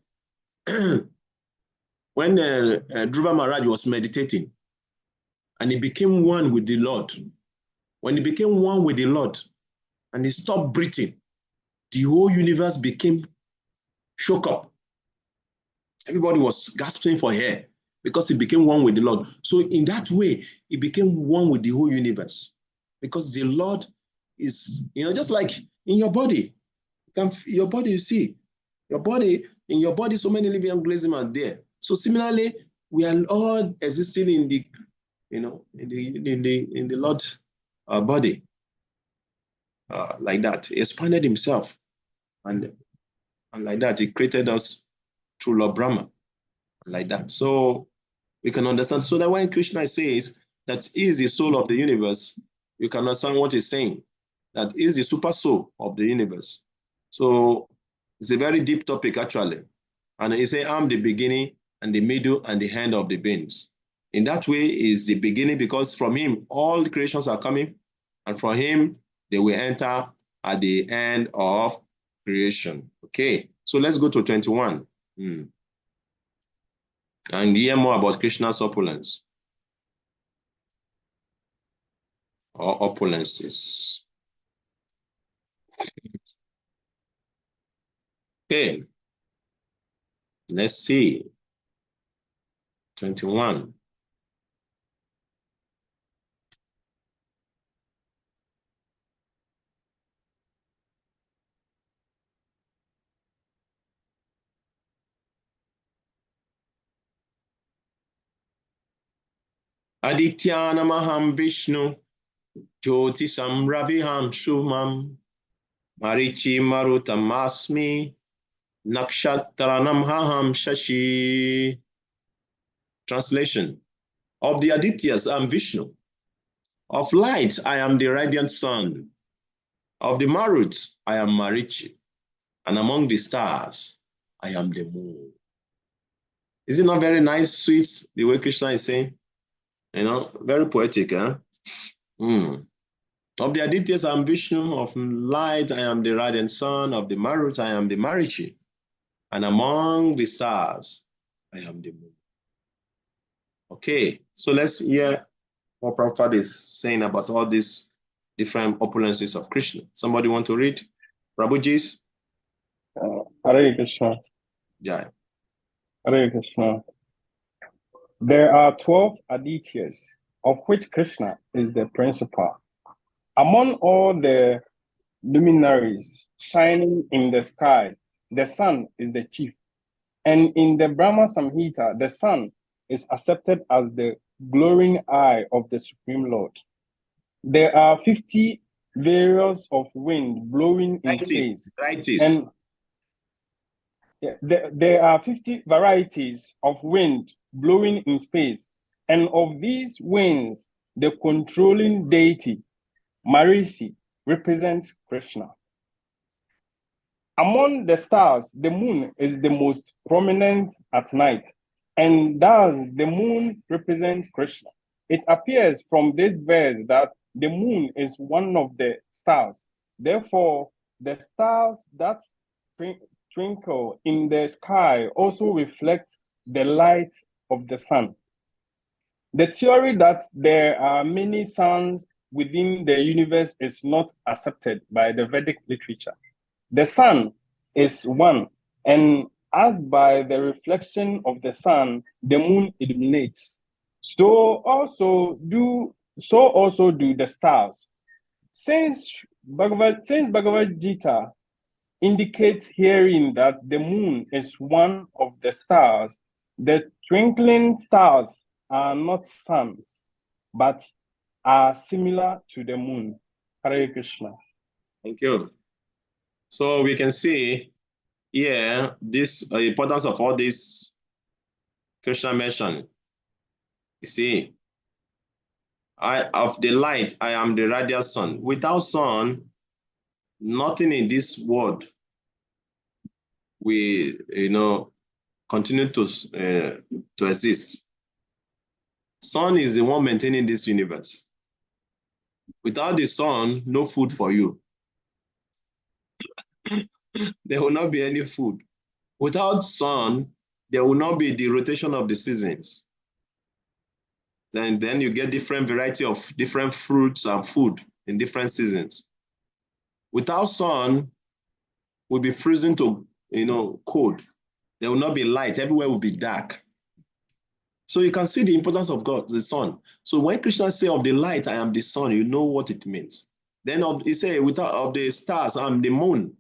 when Dhruva Maharaj was meditating and he became one with the Lord, when he became one with the Lord and he stopped breathing, the whole universe became shook up. Everybody was gasping for air because he became one with the Lord. So in that way, he became one with the whole universe because the Lord is, just like in your body. Your body, you see, in your body, so many living organisms are there. So similarly, we are all existing in the, in the Lord body, like that. He expanded himself, and like that, he created us through Lord Brahma, like that. So we can understand. So that when Krishna says that he is the soul of the universe, you can understand what he's saying. That he is the super soul of the universe. So it's a very deep topic, actually. And he said, I'm the beginning and the middle and the end of the beings. In that way is the beginning, because from him, all the creations are coming, and from him, they will enter at the end of creation. Okay, so let's go to 21 and hear more about Krishna's opulence or opulences. Okay, let's see. 21. Adityanamaham Vishnu Jyotisam Raviham Shubham Marichi Marutamasmi Nakshatranam Haham Shashi. Translation. Of the Adityas, I am Vishnu. Of light, I am the radiant sun. Of the Maruts, I am Marichi. And among the stars, I am the moon. Is it not very nice, sweet, the way Krishna is saying? Very poetic, huh? Of the Adityas, I am Vishnu. Of light, I am the radiant sun. Of the Marut, I am the Marichi. And among the stars, I am the moon. Okay, so let's hear what Prabhupada is saying about all these different opulences of Krishna. Somebody want to read? Prabhuji's? Hare Krishna. Jai. Hare Krishna. There are 12 Adityas, of which Krishna is the principal. Among all the luminaries shining in the sky, the sun is the chief. And in the Brahma Samhita, the sun is accepted as the glowing eye of the Supreme Lord. There are 50 various of wind blowing in space. And there are 50 varieties of wind blowing in space. And of these winds, the controlling deity, Marishi, represents Krishna. Among the stars, the moon is the most prominent at night, and thus the moon represents Krishna. It appears from this verse that the moon is one of the stars. Therefore, the stars that twinkle in the sky also reflect the light of the sun. The theory that there are many suns within the universe is not accepted by the Vedic literature. The sun is one, and as by the reflection of the sun, the moon illuminates. So also do the stars. Since Bhagavad Gita indicates herein that the moon is one of the stars, the twinkling stars are not suns, but are similar to the moon. Hare Krishna. Thank you. So we can see here this importance of all this Krishna mentioned. You see, of the light, I am the radiant sun. Without sun, nothing in this world will, continue to exist. Sun is the one maintaining this universe. Without the sun, no food for you. There will not be any food. Without sun, there will not be the rotation of the seasons. Then you get different variety of different fruits and food in different seasons. Without sun, we'll be freezing to cold. There will not be light. Everywhere will be dark. So you can see the importance of God, the sun. So when Krishna say of the light, I am the sun, you know what it means. Then he say of the stars, I'm the moon.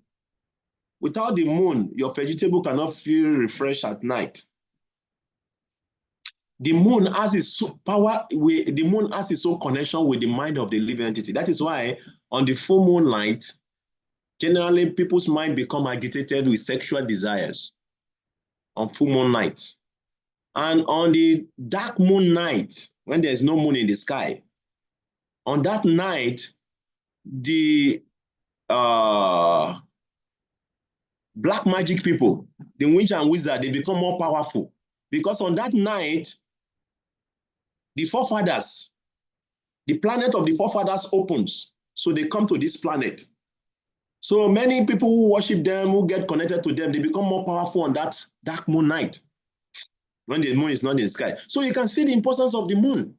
Without the moon, your vegetable cannot feel refreshed at night. The moon has its power. The moon has its own connection with the mind of the living entity. That is why on the full moon night, generally people's mind become agitated with sexual desires on full moon night. And on the dark moon night, when there's no moon in the sky, on that night, the black magic people, the witch and wizard, they become more powerful. Because on that night, the forefathers, the planet of the forefathers opens. So they come to this planet. So many people who worship them, who get connected to them, they become more powerful on that dark moon night, when the moon is not in the sky. So you can see the importance of the moon.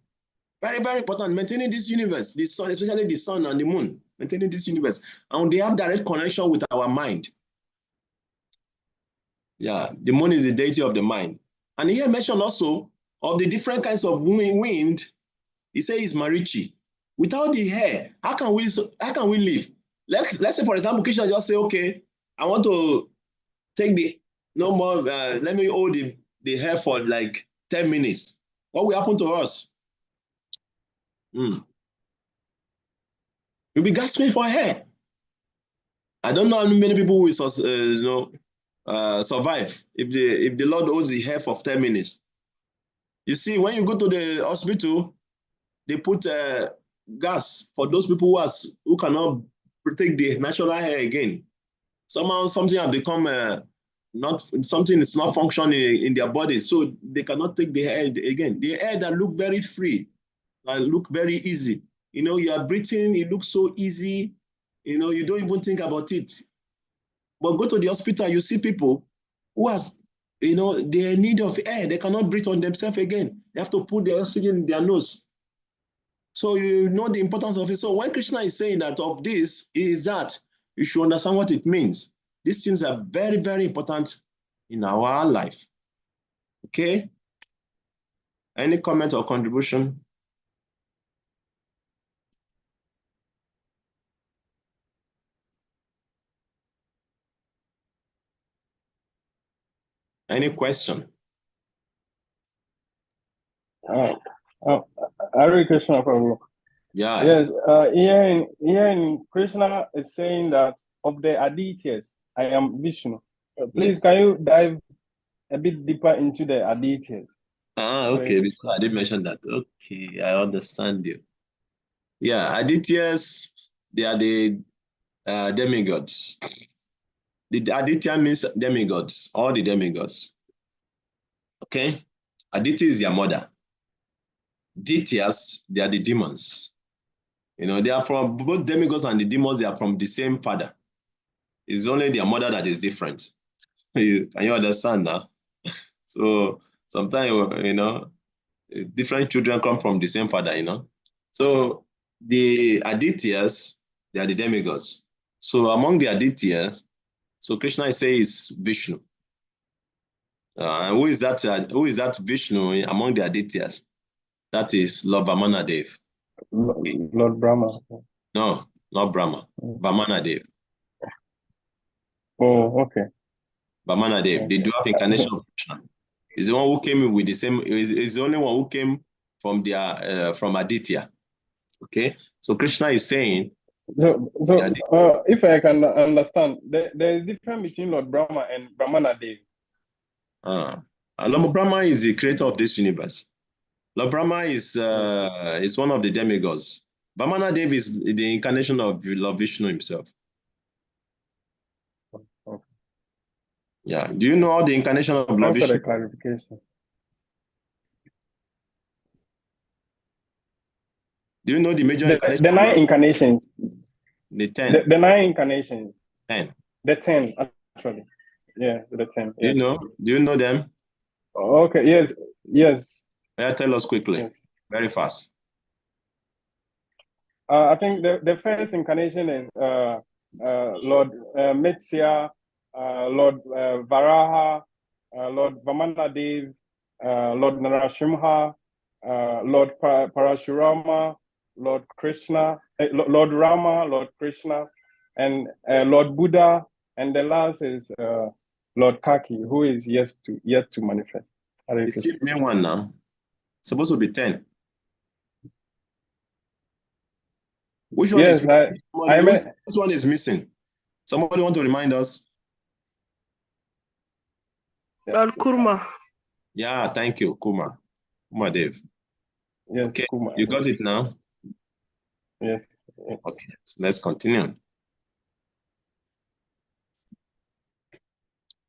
Very, very important, maintaining this universe, the sun, especially the sun and the moon, maintaining this universe. And they have direct connection with our mind. Yeah, the moon is the deity of the mind. And here mentioned also of the different kinds of wind. He says it's Marichi. Without the hair, how can we live? Let's say, for example, Krishna just say, okay, I want to take let me hold the hair for like 10 minutes. What will happen to us? We'll be gasping for hair. I don't know how many people will survive if the Lord holds the hair for 10 minutes. You see, when you go to the hospital, they put gas for those people who cannot take the natural hair again. Somehow something has become something is not functioning in their body, so they cannot take the hair again. The hair that look very free, that look very easy, You know, you are breathing, it looks so easy. You know, you don't even think about it. But go to the hospital, you see people who has, you know, they're in need of air. They cannot breathe on themselves again. They have to put the oxygen in their nose. So you know the importance of it. So when Krishna is saying that of this is that you should understand what it means. These things are very, very important in our life. Okay? Any comment or contribution? Any question? Hare Krishna, Prabhu. Yeah. Yes, here in Krishna is saying that of the Adityas, I am Vishnu. Please, Yes. can you dive a bit deeper into the Adityas? Okay, because I didn't mention that. Okay, I understand you. Yeah, Adityas, they are the demigods. The Aditya means demigods, all the demigods. Okay? Aditya is their mother. Dityas, they are the demons. You know, they are from both demigods and the demons, they are from the same father. It's only their mother that is different. Can you understand now? So sometimes, you know, different children come from the same father, you know. So the Adityas, they are the demigods. So among the Adityas, so Krishna is saying is Vishnu. Who is that? Who is that Vishnu among the Adityas? That is Lord Vamanadev. Lord Brahma. No, not Brahma. Vamanadev. Oh, okay. Vamanadev, the dwarf incarnation of Krishna, is the one who came with the same. Is the only one who came from their from Aditya. Okay, so Krishna is saying. So if I can understand, there is difference between Lord Brahma and Brahmanadev. Lord Brahma is the creator of this universe. Lord Brahma is one of the demigods. Vamanadev is the incarnation of Lord Vishnu himself. Okay. Yeah. Do you know all the incarnation of Lord Vishnu? For the clarification. Do you know the major incarnations? The 9 incarnations. The 10. The 9 incarnations. 10. The 10, actually. Yeah, the 10. Yeah. Do you know them? Okay, yes. Yeah, tell us quickly. Yes. Very fast. I think the first incarnation is Lord Mitsya, Lord Varaha, Lord Vamanadev, Lord Narasimha, Lord Parashurama, Lord Krishna, Lord Rama, Lord Krishna, and Lord Buddha, and the last is Lord Kaki, who is yet to manifest. It's the main one now. It's supposed to be 10. Which one is missing? This one is missing. Somebody want to remind us? Lord Kurma. Yeah, thank you, Kuma Dev. Yes, okay, Kuma. You got it now? Yes. Okay, so let's continue.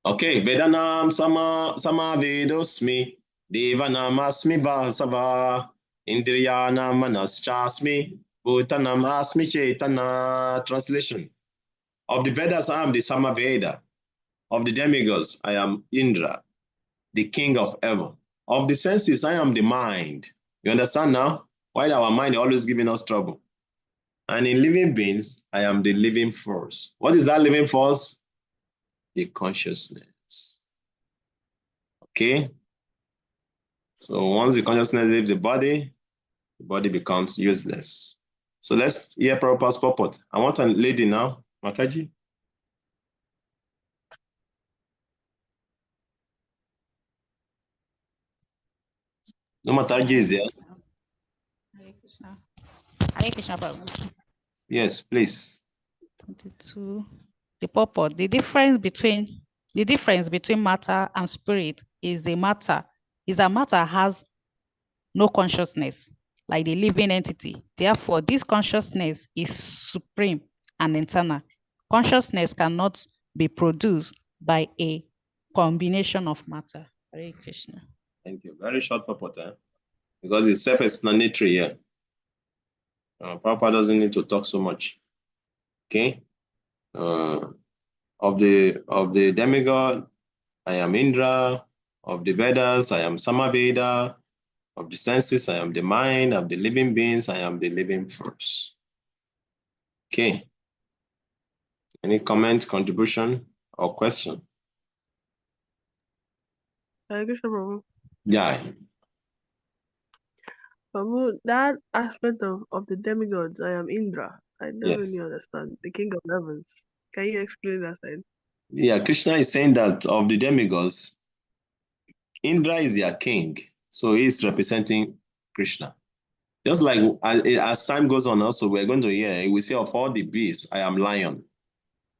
Okay, Vedanam sama vedosmi, Devanam asmi vasava, Indriyanam manaschasmi, Bhutanam asmi chetana. Translation. Of the Vedas, I am the Samaveda. Of the demigods, I am Indra, the king of heaven. Of the senses, I am the mind. You understand now? Why our mind is always giving us trouble? And in living beings, I am the living force. What is that living force? The consciousness. Okay? So once the consciousness leaves the body becomes useless. So let's hear Prabhupada's purport. I want a lady now. Mataji. No, Mataji is there. Hare Krishna, Prabhu. Yes, please. 22. The purport. The difference between matter and spirit is that matter has no consciousness, like the living entity. Therefore, this consciousness is supreme and internal. Consciousness cannot be produced by a combination of matter. Hare Krishna. Thank you. Very short purport, because it's self-explanatory here. Prabhupada doesn't need to talk so much. Okay. Of the demigod, I am Indra. Of the Vedas, I am Samaveda. Of the senses, I am the mind. Of the living beings, I am the living force. Okay. Any comment, contribution, or question? Krishna Prabhu. Yeah. Prabhu, that aspect of the demigods, I am Indra. I don't Yes. really understand. The king of heavens. Can you explain that side? Yeah, Krishna is saying that of the demigods, Indra is their king. So he's representing Krishna. Just like as time goes on also, we're going to hear, we say of all the beasts, I am lion.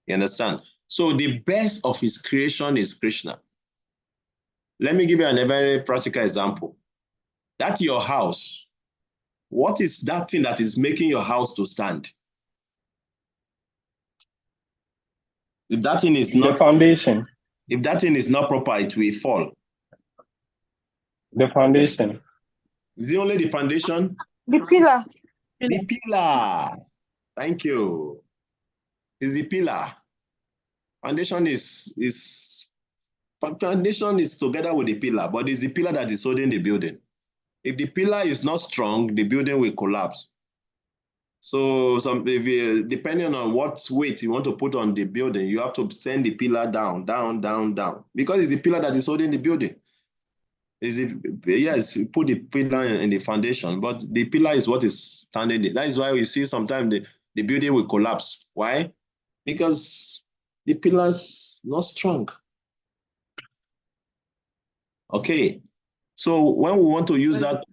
You understand? So the best of his creation is Krishna. Let me give you a very practical example. That's your house. What is that thing that is making your house to stand? If that thing is not the foundation. If that thing is not proper, it will fall. The foundation. Is it only the foundation? The pillar. The pillar. Thank you. Is the pillar. Foundation is together with the pillar, but it's the pillar that is holding the building. If the pillar is not strong, the building will collapse. So depending on what weight you want to put on the building, you have to send the pillar down, down, down, down, because it's the pillar that is holding the building. Yes, you put the pillar in the foundation, but the pillar is what is standing it. That is why we see sometimes the building will collapse. Why? Because the pillar's not strong. Okay, so when we want to use that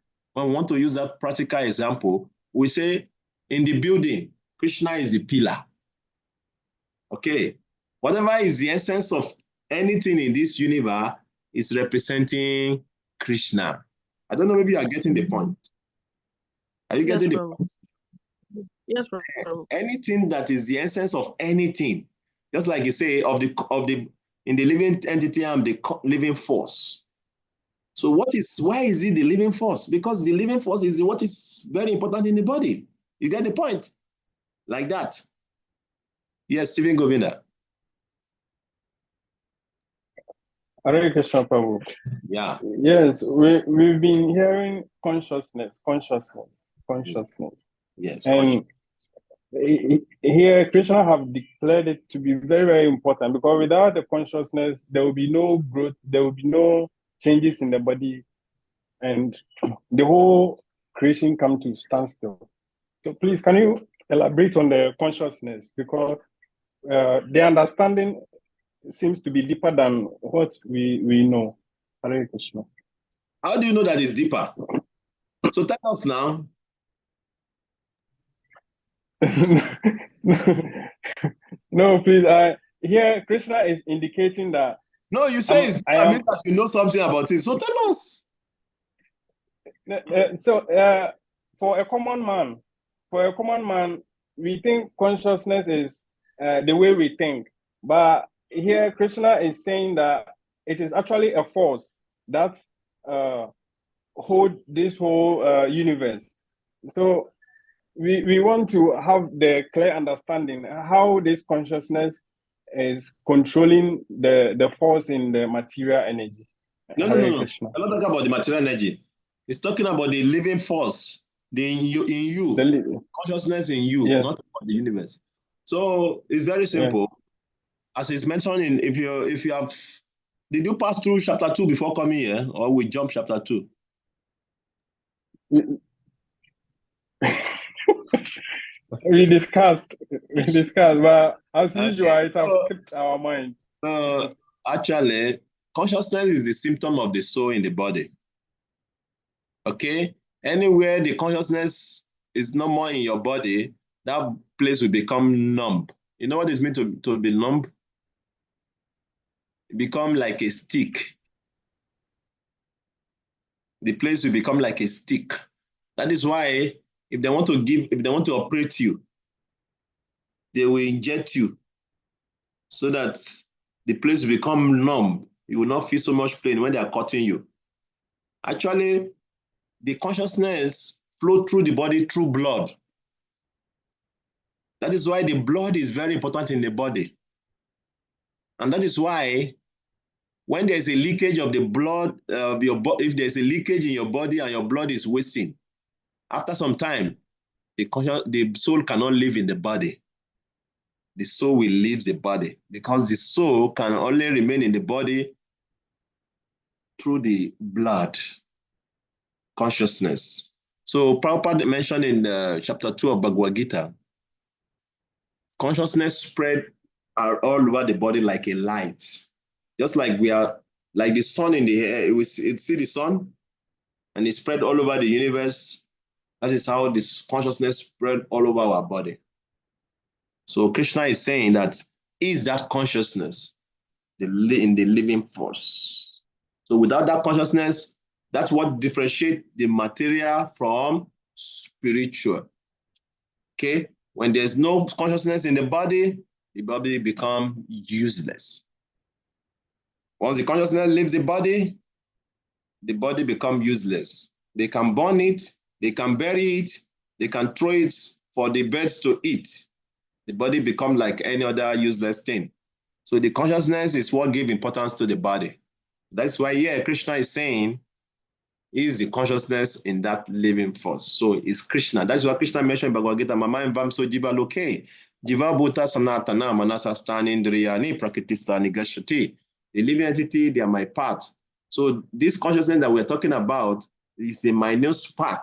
practical example, we say in the building, Krishna is the pillar. Okay, whatever is the essence of anything in this universe is representing Krishna. I don't know, maybe you are getting the point. Are you getting the point? Yes, Prabhu. Anything that is the essence of anything, just like you say, in the living entity, I'm the living force. So why is it the living force? Because the living force is what is very important in the body. You get the point? Like that. Yes, Stephen Govinda. Hare Krishna Prabhu. Yeah. Yes, we've been hearing consciousness. Yes. And here Krishna have declared it to be very, very important, because without the consciousness, there will be no growth, there will be no changes in the body, and the whole creation come to standstill. So please, can you elaborate on the consciousness? Because the understanding seems to be deeper than what we know. Hare Krishna. How do you know that it's deeper? So tell us now. No, please. Here, Krishna is indicating that. No, you say it's deeper, means that you know something about it. So tell us. For a common man, we think consciousness is the way we think. But here, Krishna is saying that it is actually a force that hold this whole universe. So we want to have the clear understanding how this consciousness is controlling the force in the material energy. No. I'm not talking about the material energy. It's talking about the living force, in you, consciousness in you, yes. Not about the universe. So it's very simple. Yes. As it's mentioned if you have, did you pass through chapter 2 before coming here, or we jump chapter 2? We discussed, but as usual, it has skipped our mind. Actually, consciousness is the symptom of the soul in the body. Okay? Anywhere the consciousness is no more in your body, that place will become numb. You know what it means to be numb? Become like a stick. The place will become like a stick. That is why if they want to operate you, they will inject you so that the place will become numb. You will not feel so much pain when they are cutting you. Actually, the consciousness flows through the body through blood. That is why the blood is very important in the body. And that is why when there's a leakage of the blood of your body, if there's a leakage in your body and your blood is wasting, after some time, the soul cannot live in the body. The soul will leave the body because the soul can only remain in the body through the blood consciousness. So Prabhupada mentioned in chapter 2 of Bhagavad Gita, consciousness spread all over the body like a light. Just like we are, like the sun in the air, we see the sun and it spread all over the universe. That is how this consciousness spread all over our body. So Krishna is saying that is that consciousness in the living force. So without that consciousness, that's what differentiates the material from spiritual. Okay? When there's no consciousness in the body becomes useless. Once the consciousness leaves the body becomes useless. They can burn it, they can bury it, they can throw it for the birds to eat. The body becomes like any other useless thing. So the consciousness is what gives importance to the body. That's why here Krishna is saying is the consciousness in that living force. So it's Krishna. That's why Krishna mentioned in Bhagavad Gita, Mama Vamso Jiva Loke, Jiva Bhuta Sanatana, Manasa Stanindriyani, Prakritistani Gashati. The living entity, they are my part. So this consciousness that we're talking about is a minute spark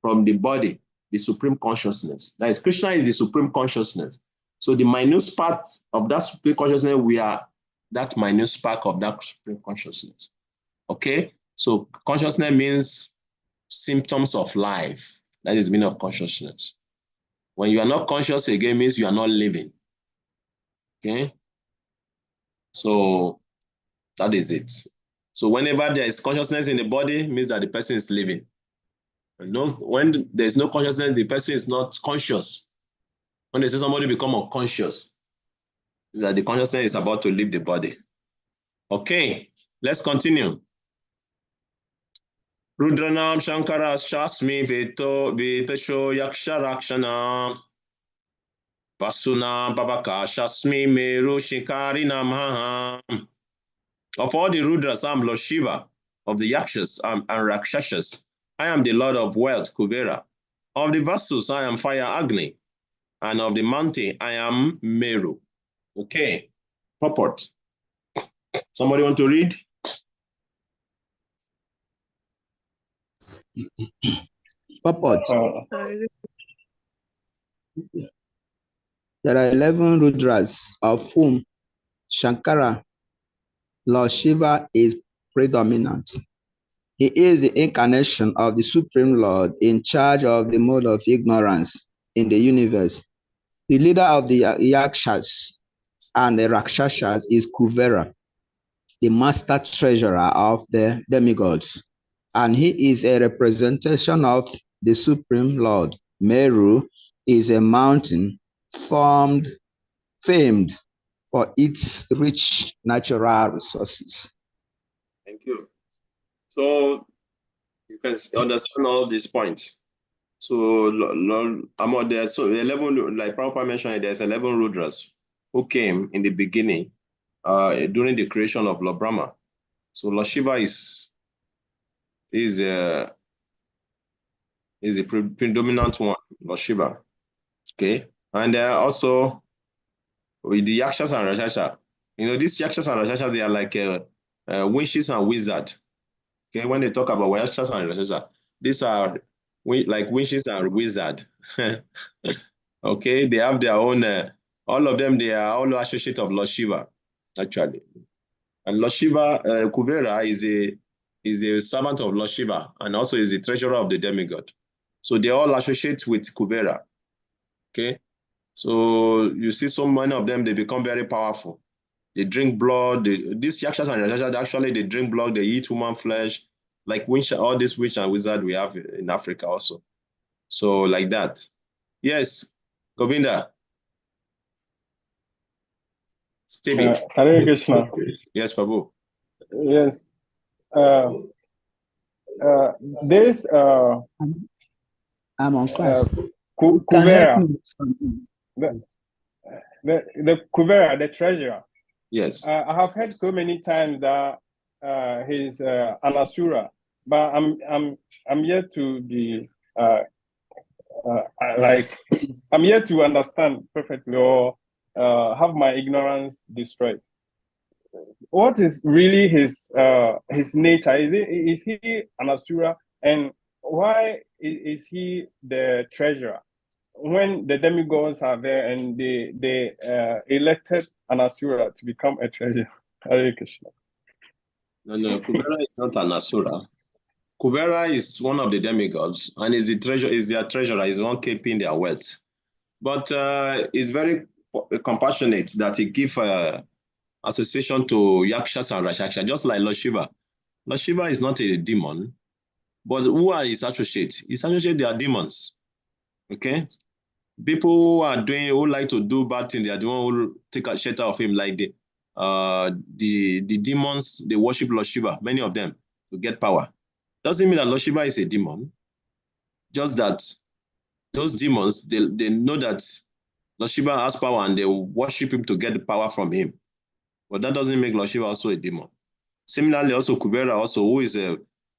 from the body, the supreme consciousness. That is, Krishna is the supreme consciousness. So the minute spark of that supreme consciousness, we are that minute spark of that supreme consciousness. Okay? So consciousness means symptoms of life. That is the meaning of consciousness. When you are not conscious again, means you are not living. Okay? So that is it. So whenever there is consciousness in the body, means that the person is living. When there is no consciousness, the person is not conscious. When they say somebody become unconscious, that the consciousness is about to leave the body. Okay, let's continue. Rudranam Shankara Shasmi Vetasho Yaksharakshanam Vasuna Babaka Shasmi Meru Shikari Namaham. Of all the Rudras, I am Lord Shiva. Of the Yakshas and Rakshashas, I am the Lord of Wealth, Kuvera. Of the Vasus, I am Fire Agni. And of the mountain, I am Meru. Okay, purport. Somebody want to read? Purport. There are 11 Rudras, of whom Shankara, Lord Shiva, is predominant. He is the incarnation of the Supreme Lord in charge of the mode of ignorance in the universe. The leader of the Yakshas and the Rakshasas is Kuvera, the master treasurer of the demigods, and he is a representation of the Supreme Lord. Meru is a mountain famed for its rich natural resources. Thank you. So you can understand all these points. So there's so 11, like Prabhupada mentioned, there's 11 Rudras who came in the beginning during the creation of Lord Brahma. So Lord Shiva is the predominant one, Lord Shiva. Okay, and also with the Yakshas and Rakshasas. These Yakshas and Rakshasas, they are like witches and wizards. Okay, when they talk about Yakshas and Rakshasas, these are like witches and wizards. Okay, they have their own, all of them, they are all associates of Lord Shiva, actually. And Lord Shiva, Kuvera, is a servant of Lord Shiva and also is the treasurer of the demigod. So they all associate with Kuvera. Okay, so you see so many of them, they become very powerful. They drink blood. These Yakshas and Rakshasas, actually, they drink blood, they eat human flesh, like all these witch and wizard we have in Africa also. So like that. Yes, Govinda. Stevie. Hare Krishna. Yes, Prabhu. Yes. There's I'm on class. Kuvera. the Kuvera, the treasurer. Yes. I have heard so many times that he's an Asura, but I'm yet to be like I'm yet to understand perfectly or have my ignorance destroyed. What is really his nature? Is he an Asura, and why is he the treasurer when the demigods are there and they elected an Asura to become a treasurer? Hare Krishna. No, Kubera is not an Asura. Kubera is one of the demigods and is their treasurer, is the one keeping their wealth. But is very compassionate that he give association to Yakshas and Rakshasas, just like Lord Shiva. Lord Shiva is not a demon, but who are his associates? His associates, they are demons. Okay? People who like to do bad things, they are the one who take a shelter of him, like the demons, they worship Lord Shiva, many of them, to get power. Doesn't mean that Lord Shiva is a demon, just that those demons, they know that Lord Shiva has power and they worship him to get the power from him. But that doesn't make Lord Shiva also a demon. Similarly, also Kubera, also, who is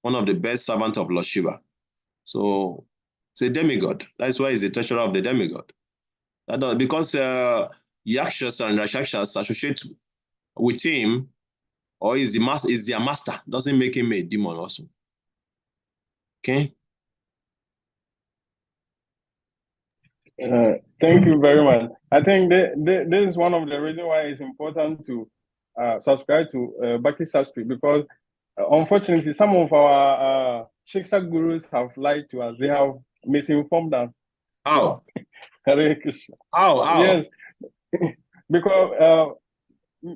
one of the best servants of Lord Shiva. So it's a demigod. That's why he's the treasurer of the demigod. Because Yakshas and Rakshasas associate with him, or is their master, doesn't make him a demon also. Okay? Thank you very much. I think this is one of the reasons why it's important to subscribe to Bhakti Shastri, because unfortunately some of our Shiksha gurus have lied to us. They have misinformed us. How? Hare Krishna. How? Yes, because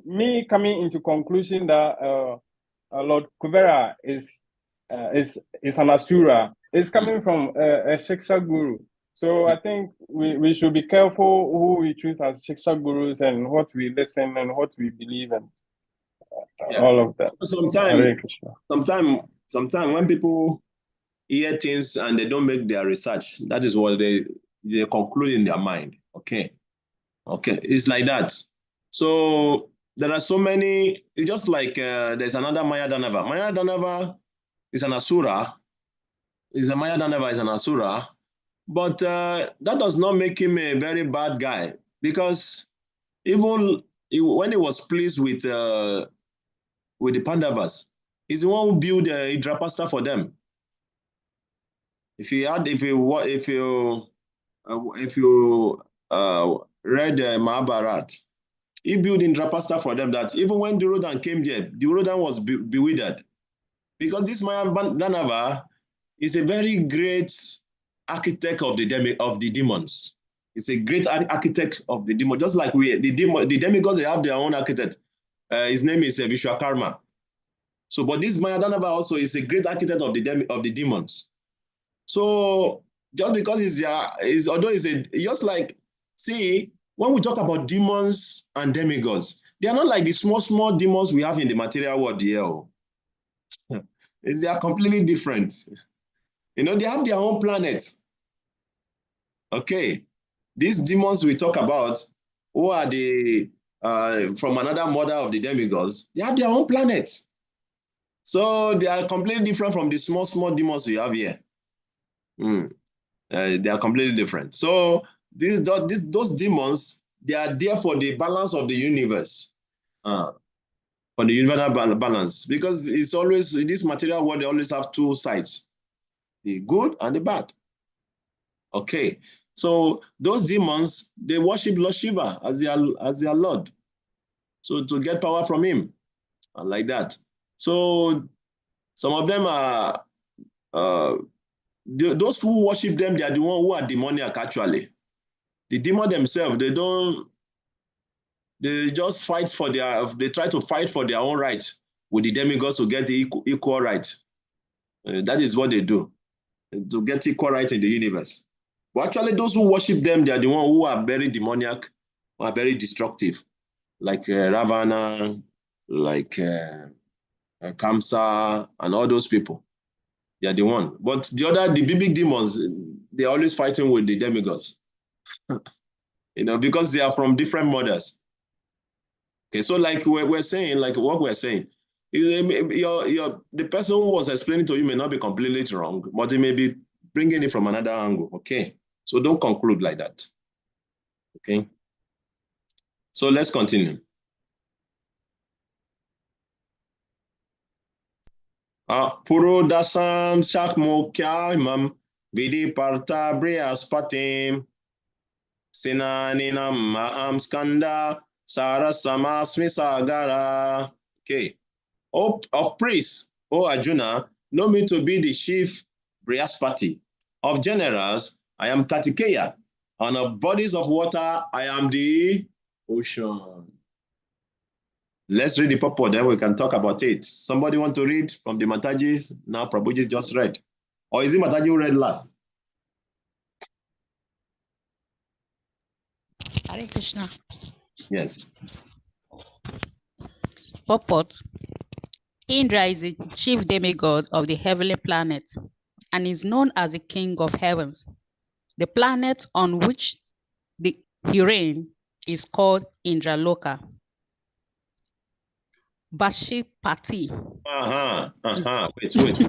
me coming into conclusion that Lord Kuvera is an Asura, is coming from a Shiksha guru. So I think we should be careful who we choose as Shiksha gurus and what we listen and what we believe in. All of that. Sometimes when people hear things and they don't make their research, that is what they conclude in their mind. Okay, it's like that. So there are so many. It's just like there's another Maya Danava. Maya Danava is an Asura. Maya Danava is an Asura. But that does not make him a very bad guy, because even when he was pleased with the Pandavas, he's the one who built Indraprastha for them. If you read Mahabharata, he built Indraprastha for them, that even when Duryodhana came there, Duryodhana was bewildered, because this Maya Danava is a very great architect of the demons. It's a great architect of the demon, just like the demigods, they have their own architect. His name is Vishwakarma. So, but this Maya Danava also is a great architect of the demons. So, just because just like, see, when we talk about demons and demigods, they are not like the small demons we have in the material world here. They are completely different. They have their own planet. Okay, these demons we talk about, who are from another mother of the demigods, they have their own planet. So they are completely different from the small demons we have here. They are completely different. So those demons, they are there for the balance of the universe, for the universal balance, because it's always, in this material world, they always have two sides, the good and the bad. Okay, so those demons, they worship Lord Shiva as their Lord, so to get power from him, like that. So some of them are those who worship them, they are the ones who are demoniac. Actually, the demon themselves, they just fight for they try to fight for their own rights with the demigods to get the equal rights. That is what they do, to get equal rights in the universe. But actually, those who worship them, they are the ones who are very demoniac, who are very destructive, like Ravana, like Kamsa, and all those people. They are the one. But the big demons, they're always fighting with the demigods. You know, because they are from different mothers. Okay, so like we're saying, like what we're saying, the person who was explaining to you may not be completely wrong, but they may be bringing it from another angle. Okay, so don't conclude like that. Okay, so let's continue. Puro dasam shakmokya imam vidi parta brias patim sinaninam maham skanda sarasamasmi sagara. Okay. Of priests, O Arjuna, know me to be the chief Brihaspati. Of generals, I am Kartikeya. And of bodies of water, I am the ocean. Let's read the purport, then we can talk about it. Somebody want to read from the Matajis? Now Prabhuji just read. Or is it Mataji who read last? Hare Krishna. Yes. Purport. Indra is the chief demigod of the heavenly planet and is known as the king of heavens. The planet on which he reigns is called Indraloka. Bashipati. Wait.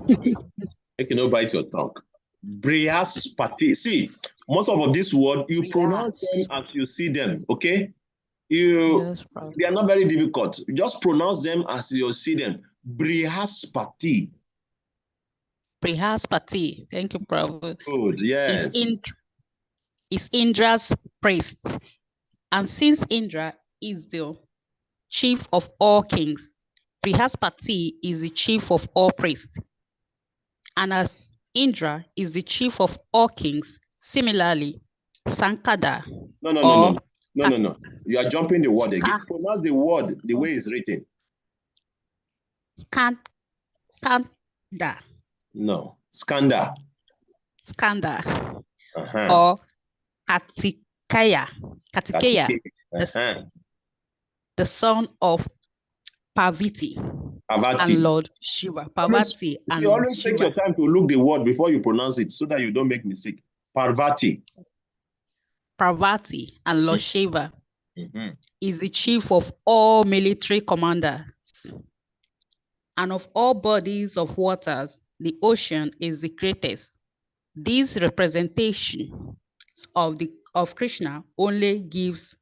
You cannot bite your tongue. Brihaspati. See, most of this word, you pronounce them as you see them, okay? They are not very difficult. You just pronounce them as you see them. Brihaspati. Brihaspati. Thank you, Prabhu. Good, yes. Is Indra's priest. And since Indra is the chief of all kings, Brihaspati is the chief of all priests. And as Indra is the chief of all kings, similarly, Sankada. No. You are jumping the word again. Pronounce the word the way it's written. Skanda. No, Skanda. Skanda. Or Kartikeya. The son of Parvati. And Lord Shiva. Parvati and you always Shiva. take your time to look the word before you pronounce it so that you don't make mistake. Parvati and Lord Shiva is the chief of all military commanders. And of all bodies of waters, the ocean is the greatest. This representation of Krishna only gives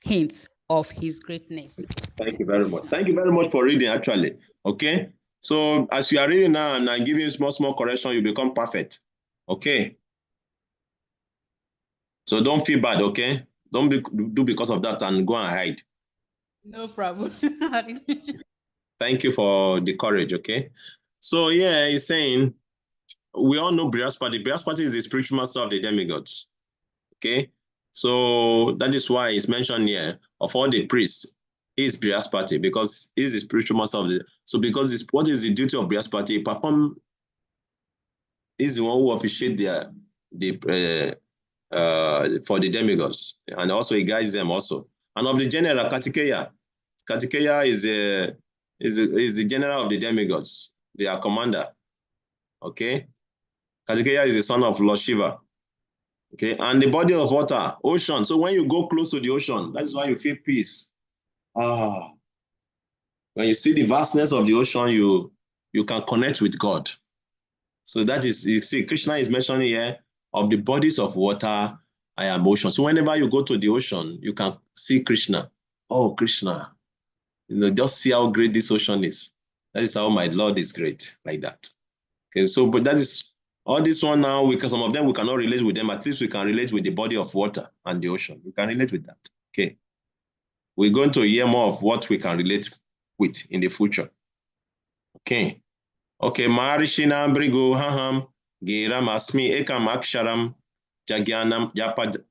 hints of his greatness. Thank you very much. Thank you very much for reading, actually. Okay? So as you are reading now and I'm giving you small correction, you become perfect. Okay? So don't feel bad, okay? Don't do because of that and go and hide. No problem. Thank you for the courage, okay? So yeah, he's saying, we all know Brihaspati. Brihaspati is the spiritual master of the demigods, okay? So that is why it's mentioned here, of all the priests, is Brihaspati, because he's the spiritual master of the, so because what is the duty of Brihaspati? He's the one who officiates for the demigods, and also he guides them also. And of the general, Kartikeya is the general of the demigods, their commander. Okay, Kartikeya is the son of Lord Shiva. Okay, and the body of water, ocean. So when you go close to the ocean, that's why you feel peace. When you see the vastness of the ocean, you can connect with God. So that is, you see, Krishna is mentioning here, of the bodies of water, I am ocean. So whenever you go to the ocean, you can see Krishna. Oh, Krishna. Just see how great this ocean is. That is how my Lord is great, like that. Okay, so, but that is, all this one now, because some of them we cannot relate with them, at least we can relate with the body of water and the ocean. We can relate with that. Okay. We're going to hear more of what we can relate with in the future. Okay. Okay, Maharishinam Brigo Haham Giram Asmi Ekam Aksharam Jagyanam Japa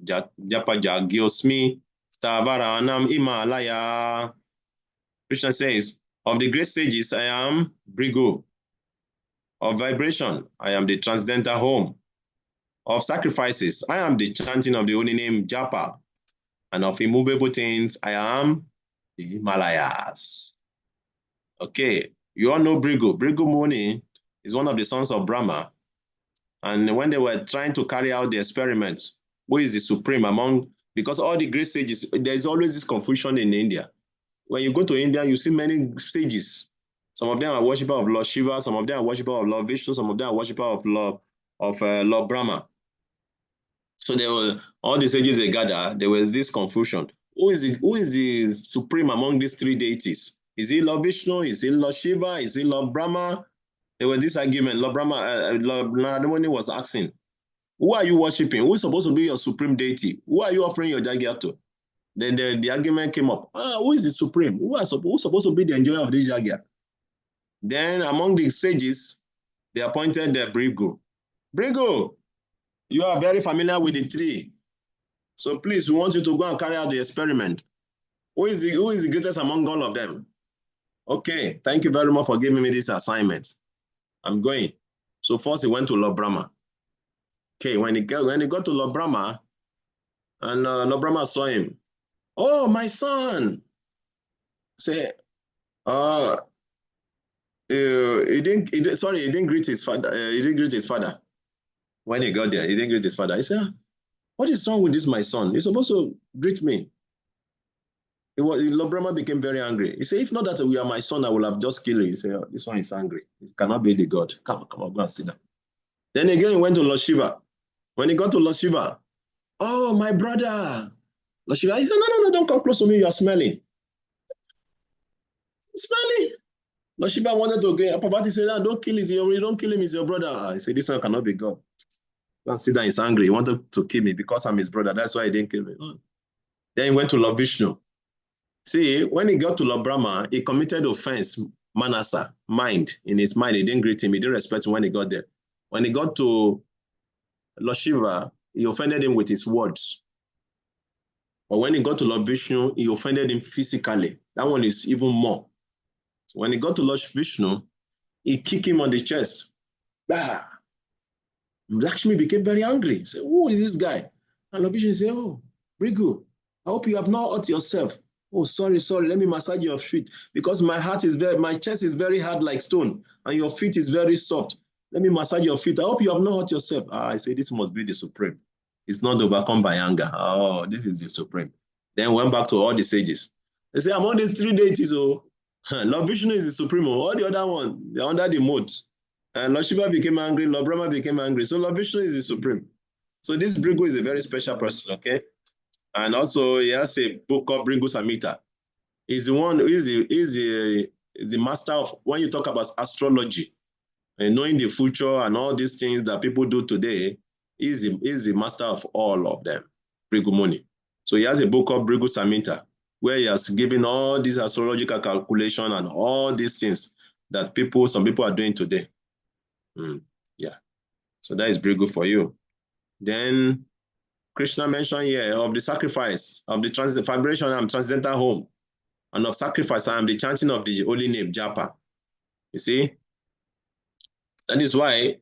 Jagyosmi Stavaranam Himalaya. Krishna says, of the great sages, I am Brigo. Of vibration, I am the transcendental home. Of sacrifices, I am the chanting of the holy name Japa. And of immovable things, I am the Himalayas. Okay. You all know Brigu. Brigu Muni is one of the sons of Brahma. And when they were trying to carry out the experiments, who is the supreme among because all the great sages, there's always this confusion in India. When you go to India, you see many sages. Some of them are worshippers of Lord Shiva, some of them are worshippers of Lord Vishnu, some of them are worshippers of Lord Brahma. So there were all the sages they gather. There was this confusion. Who is the supreme among these three deities? Is it Lord Vishnu? Is it Lord Shiva? Is it Lord Brahma? There was this argument. Lord Brahma, Lord Narada was asking, who are you worshiping? Who is supposed to be your supreme deity? Who are you offering your jagya to? Then the argument came up. Who is the supreme? Who's supposed to be the enjoyer of this jagya? Then among the sages, they appointed the Brigu. Brigu, you are very familiar with the tree. So please, we want you to go and carry out the experiment. Who is the greatest among all of them? Okay, thank you very much for giving me this assignment. I'm going. So first he went to Lord Brahma. Okay, when he got to Lord Brahma, and Lord Brahma saw him. Oh, my son. Say, he didn't greet his father. He didn't greet his father. When he got there, he didn't greet his father. He said, what is wrong with this, my son? You're supposed to greet me. Lord Brahma became very angry. He said, if not that you are my son, I will have just killed you. He said, oh, this one is angry. It cannot be the God. Come on, go and sit down. Then again, he went to Lord Shiva. When he got to Lord Shiva, oh, my brother. Lord Shiva, he said, no, don't come close to me. You are smelling. Smelling. Lord Shiva wanted to go. Parvati said, don't kill him. Don't kill him. He's your brother. He said, this one cannot be God. Go and sit down. He's angry. He wanted to kill me because I'm his brother. That's why he didn't kill me. Oh. Then he went to Lord Vishnu. See, when he got to Lord Brahma, he committed offense, manasa, mind. In his mind, he didn't greet him. He didn't respect him when he got there. When he got to Lord Shiva, he offended him with his words. But when he got to Lord Vishnu, he offended him physically. That one is even more. So when he got to Lord Vishnu, he kicked him on the chest. Lakshmi became very angry. He said, who is this guy? And Lord Vishnu said, oh, Brigu, I hope you have not hurt yourself. Oh, sorry, let me massage your feet because my chest is very hard like stone and your feet is very soft. Let me massage your feet. I hope you have not hurt yourself. I say, this must be the supreme. It's not overcome by anger. Oh, this is the supreme. Then went back to all the sages. They say, among these three deities, Lord Vishnu is the supreme. All the other one, they're under the moat. And Lord Shiva became angry, Lord Brahma became angry. So Lord Vishnu is the supreme. So this Brigu is a very special person, okay? And also he has a book called Brigu Samhita. He's the one who is the master of, when you talk about astrology, and knowing the future and all these things that people do today, is the master of all of them, Brigu Muni. So he has a book called Brigu Samhita, where he has given all these astrological calculation and all these things that some people are doing today. Yeah. So that is Brigu for you. Then Krishna mentioned here of the sacrifice, of the vibration and transcendental home, and of sacrifice and the chanting of the holy name, Japa. You see? That is why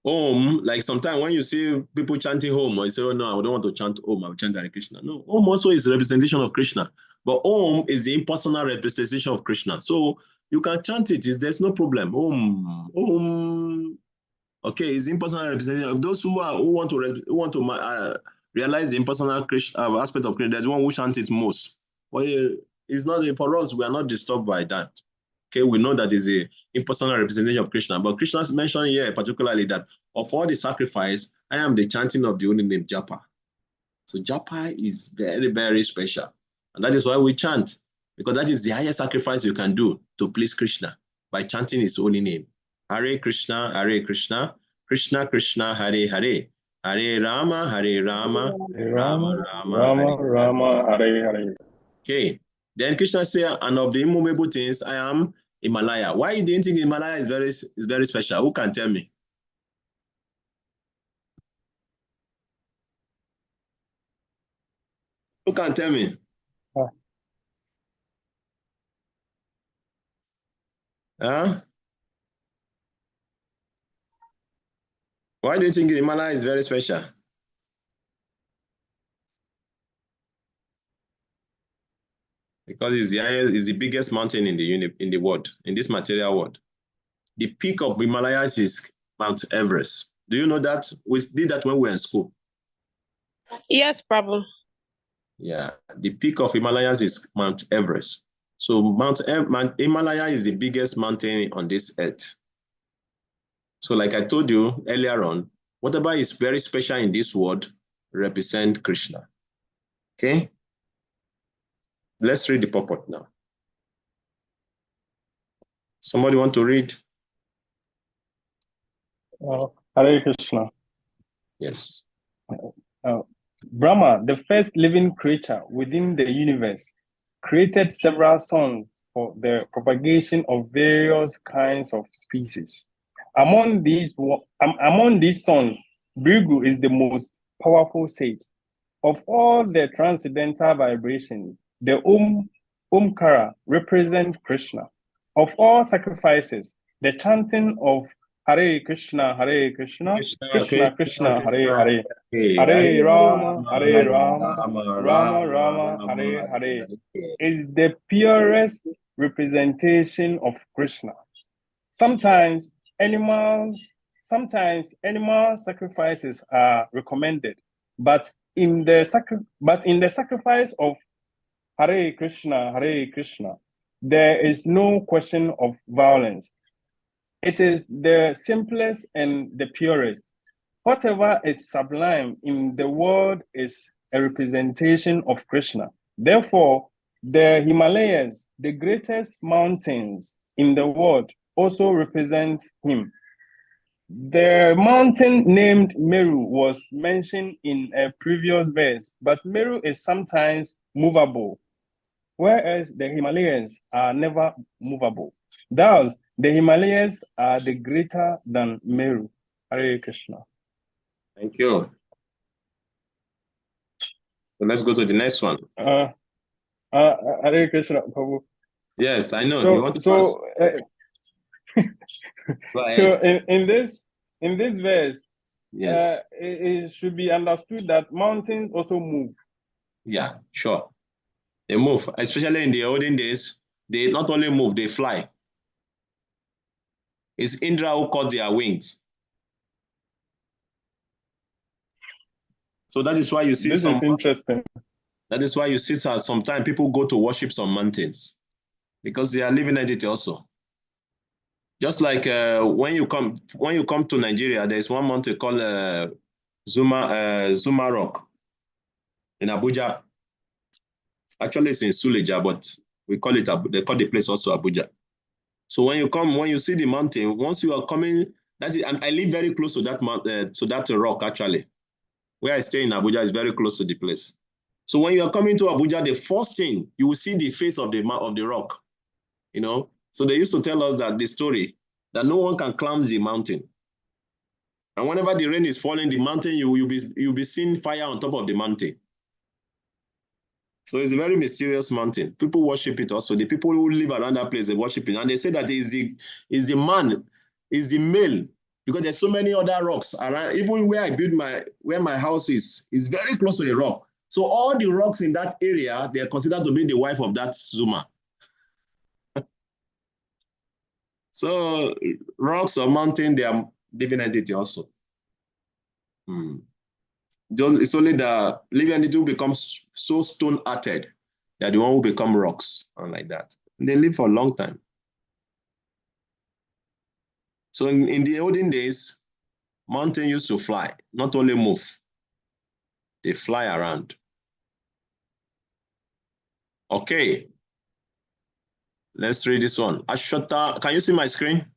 Om, like sometimes when you see people chanting Om, or you say, oh no, I don't want to chant Om, I will chant Hare Krishna. No, Om also is a representation of Krishna, but Om is the impersonal representation of Krishna. So you can chant it, there's no problem. Om. Okay, it's impersonal representation of those who want to realize the impersonal aspect of Krishna. There's one who chants it most. Well, it's not for us. We are not disturbed by that. Okay, we know that is a impersonal representation of Krishna, but Krishna mentioned here particularly that of all the sacrifice, I am the chanting of the holy name Japa. So Japa is very, very special, and that is why we chant, because that is the highest sacrifice you can do to please Krishna, by chanting his holy name. Hare Krishna, Krishna Krishna, Hare Hare, Hare Rama, Rama Rama, Hare. Okay. Then Krishna said, and of the immovable things, I am Himalaya. Why do you think Himalaya is very special? Who can tell me? Who can tell me? Huh? Why do you think Himalaya is very special? Because it's the biggest mountain in the world, in this material world. The peak of Himalayas is Mount Everest. Do you know that? We did that when we were in school. Yes, Prabhu. Yeah, the peak of Himalayas is Mount Everest. So Mount Himalaya is the biggest mountain on this earth. So like I told you earlier on, whatever is very special in this world represent Krishna. Okay? Let's read the purport now. Somebody want to read? Hare Krishna. Yes. Brahma, the first living creature within the universe, created several sons for the propagation of various kinds of species. Among these sons, Bhrigu is the most powerful sage. Of all the transcendental vibrations, the Omkara represents Krishna. Of all sacrifices, the chanting of Hare Krishna, Krishna Krishna, Hare Rama, Rama Rama, Hare is the purest representation of Krishna. Sometimes animal sacrifices are recommended, but in the sacrifice of Hare Krishna, there is no question of violence. It is the simplest and the purest. Whatever is sublime in the world is a representation of Krishna. Therefore, the Himalayas, the greatest mountains in the world, also represent him. The mountain named Meru was mentioned in a previous verse, but Meru is sometimes movable, whereas the Himalayas are never movable. Thus, the Himalayas are the greater than Meru. Hare Krishna. Thank you. So let's go to the next one. Hare Krishna, Prabhu. Yes, I know. So in this verse, yes, it should be understood that mountains also move. Yeah, sure. They move, especially in the olden days. They not only move, they fly. It's Indra who caught their wings. So that is why you see this is interesting. That is why you see sometimes people go to worship some mountains because they are living at it also. Just like when you come to Nigeria, there is one mountain called Zuma Rock in Abuja. Actually, it's in Suleja, but they call the place also Abuja. So when you see the mountain, once you are coming, I live very close to that rock actually. Where I stay in Abuja is very close to the place. So when you are coming to Abuja, the first thing you will see the face of the rock, you know. So they used to tell us the story that no one can climb the mountain, and whenever the rain is falling, the mountain you'll be seeing fire on top of the mountain. So it's a very mysterious mountain. People worship it also. The people who live around that place, they worship it, and they say that is the male, because there's so many other rocks around. Even where I build where my house is very close to a rock. So all the rocks in that area, they are considered to be the wife of that Zuma. So rocks or mountain, they are living entity also. It's only the living entity who becomes so stone-hearted that the one who become rocks, and like that. And they live for a long time. So in the olden days, mountains used to fly, not only move. They fly around. Okay. Let's read this one. Ashwata, can you see my screen?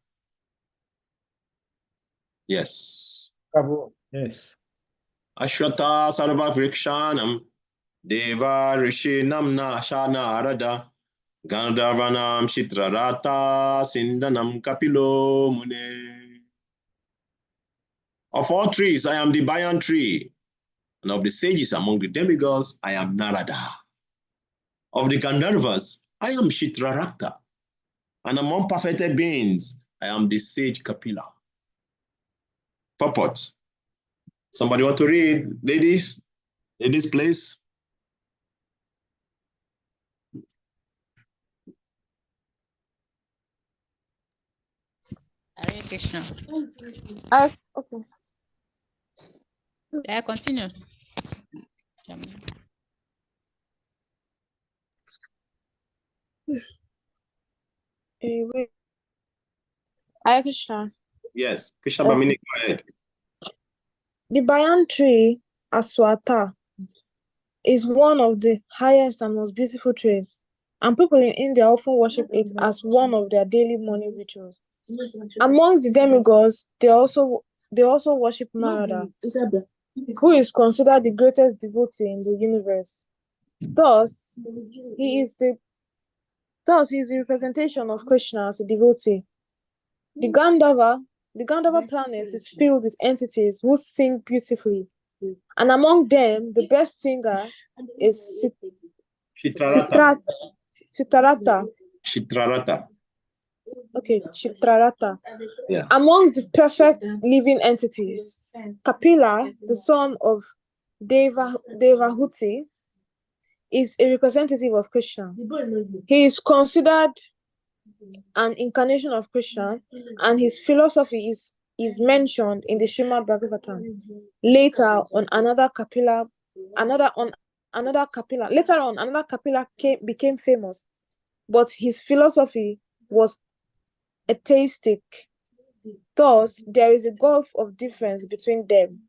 Yes. Yes. Ashwata Sarva Vrikshanam Deva Rishi Namna Shana Arada Gandharvanam Shitrarata Sindanam Kapilo Mune. Of all trees, I am the Bayan tree, and of the sages among the demigods, I am Narada. Of the Gandharvas, I am Shitrarakta, and among perfected beings, I am the sage Kapila. Purport. Somebody want to read? Ladies, please. Hare Krishna. Okay. Yeah, continue. Wait. Hare Krishna. Yes, Krishna Bhamini, go ahead. The banyan tree, Aswatha, is one of the highest and most beautiful trees, and people in India often worship it as one of their daily morning rituals. Amongst the demigods, they also worship Narada, who is considered the greatest devotee in the universe. Thus, he is the representation of Krishna as a devotee. The Gandhava planet is filled with entities who sing beautifully, and among them, the best singer is Chitrarata. Chitrarata. Okay, Chitrarata. Yeah. Amongst the perfect living entities, Kapila, the son of Devahuti, is a representative of Krishna. He is considered an incarnation of Krishna, and his philosophy is mentioned in the Srimad Bhagavatam. Later on, another Kapila became famous, but his philosophy was atheistic. Thus, there is a gulf of difference between them.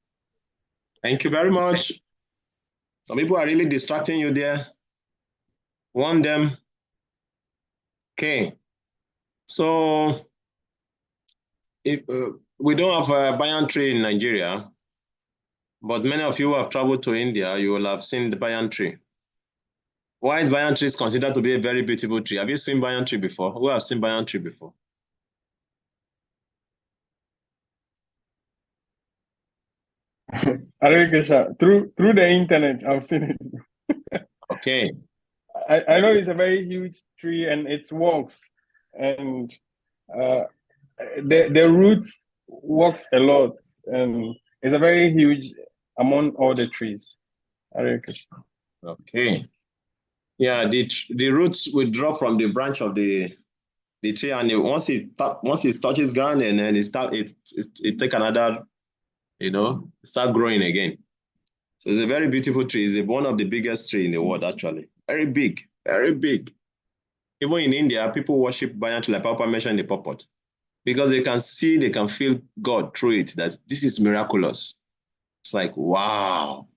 Thank you very much. Some people are really distracting you there. Warn them. Okay. So, if we don't have a banyan tree in Nigeria, but many of you who have traveled to India, you will have seen the banyan tree. Why is banyan tree considered to be a very beautiful tree? Have you seen banyan tree before? Who have seen banyan tree before? Hare Krishna. Through the internet, I've seen it. Okay. I know it's a very huge tree and it walks, and the roots walks a lot, and it's a very huge among all the trees. Hare Krishna. Okay. Yeah, the roots will drop from the branch of the tree, and once it touches ground, and then it take another, start growing again. So it's a very beautiful tree. It's one of the biggest tree in the world, actually. Very big, very big. Even in India, people worship banyan tree, like Papa mentioned in the purport, because they can see, they can feel God through it, that this is miraculous. It's like, wow.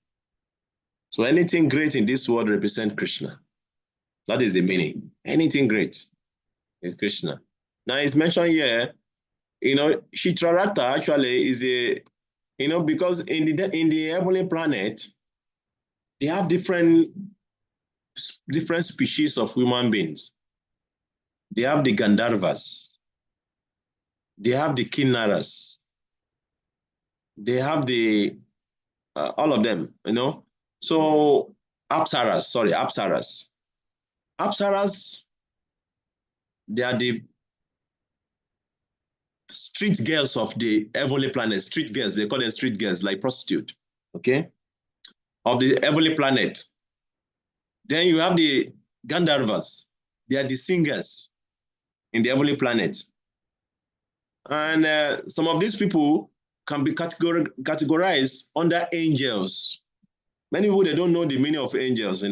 So anything great in this world represents Krishna. That is the meaning. Anything great is Krishna. Now it's mentioned here, Chitrarata actually is a, because in the heavenly planet, they have different species of human beings. They have the Gandharvas. They have the Kinnaras. They have the, all of them, So Apsaras. Apsaras, they are the street girls of the heavenly planet. Street girls, they call them street girls, like prostitute, okay? Of the heavenly planet. Then you have the Gandharvas. They are the singers in the heavenly planet. And some of these people can be categorized under angels. Many people, they don't know the meaning of angels, They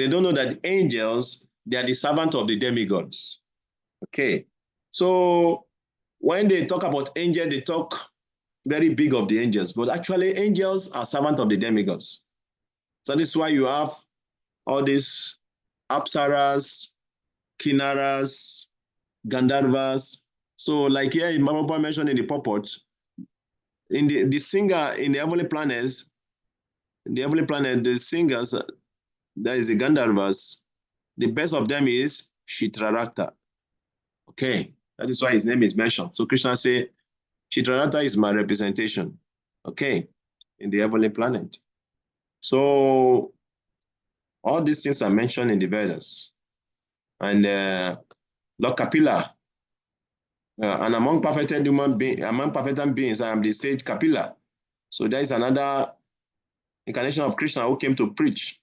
don't know that angels, they are the servant of the demigods. Okay. So when they talk about angels, they talk very big of the angels, but actually angels are servant of the demigods. So this is why you have all these Apsaras, Kinnaras, Gandharvas. So like here in Mama mentioned in the purport, in the singer in the heavenly planets, the singers, there is the Gandharvas. The best of them is Chitrarata. Okay, that is why his name is mentioned. So Krishna said, Chitrarata is my representation, okay, in the heavenly planet. So all these things are mentioned in the Vedas. And Lord Kapila, and among perfected beings, I am the sage Kapila. So there is another incarnation of Krishna who came to preach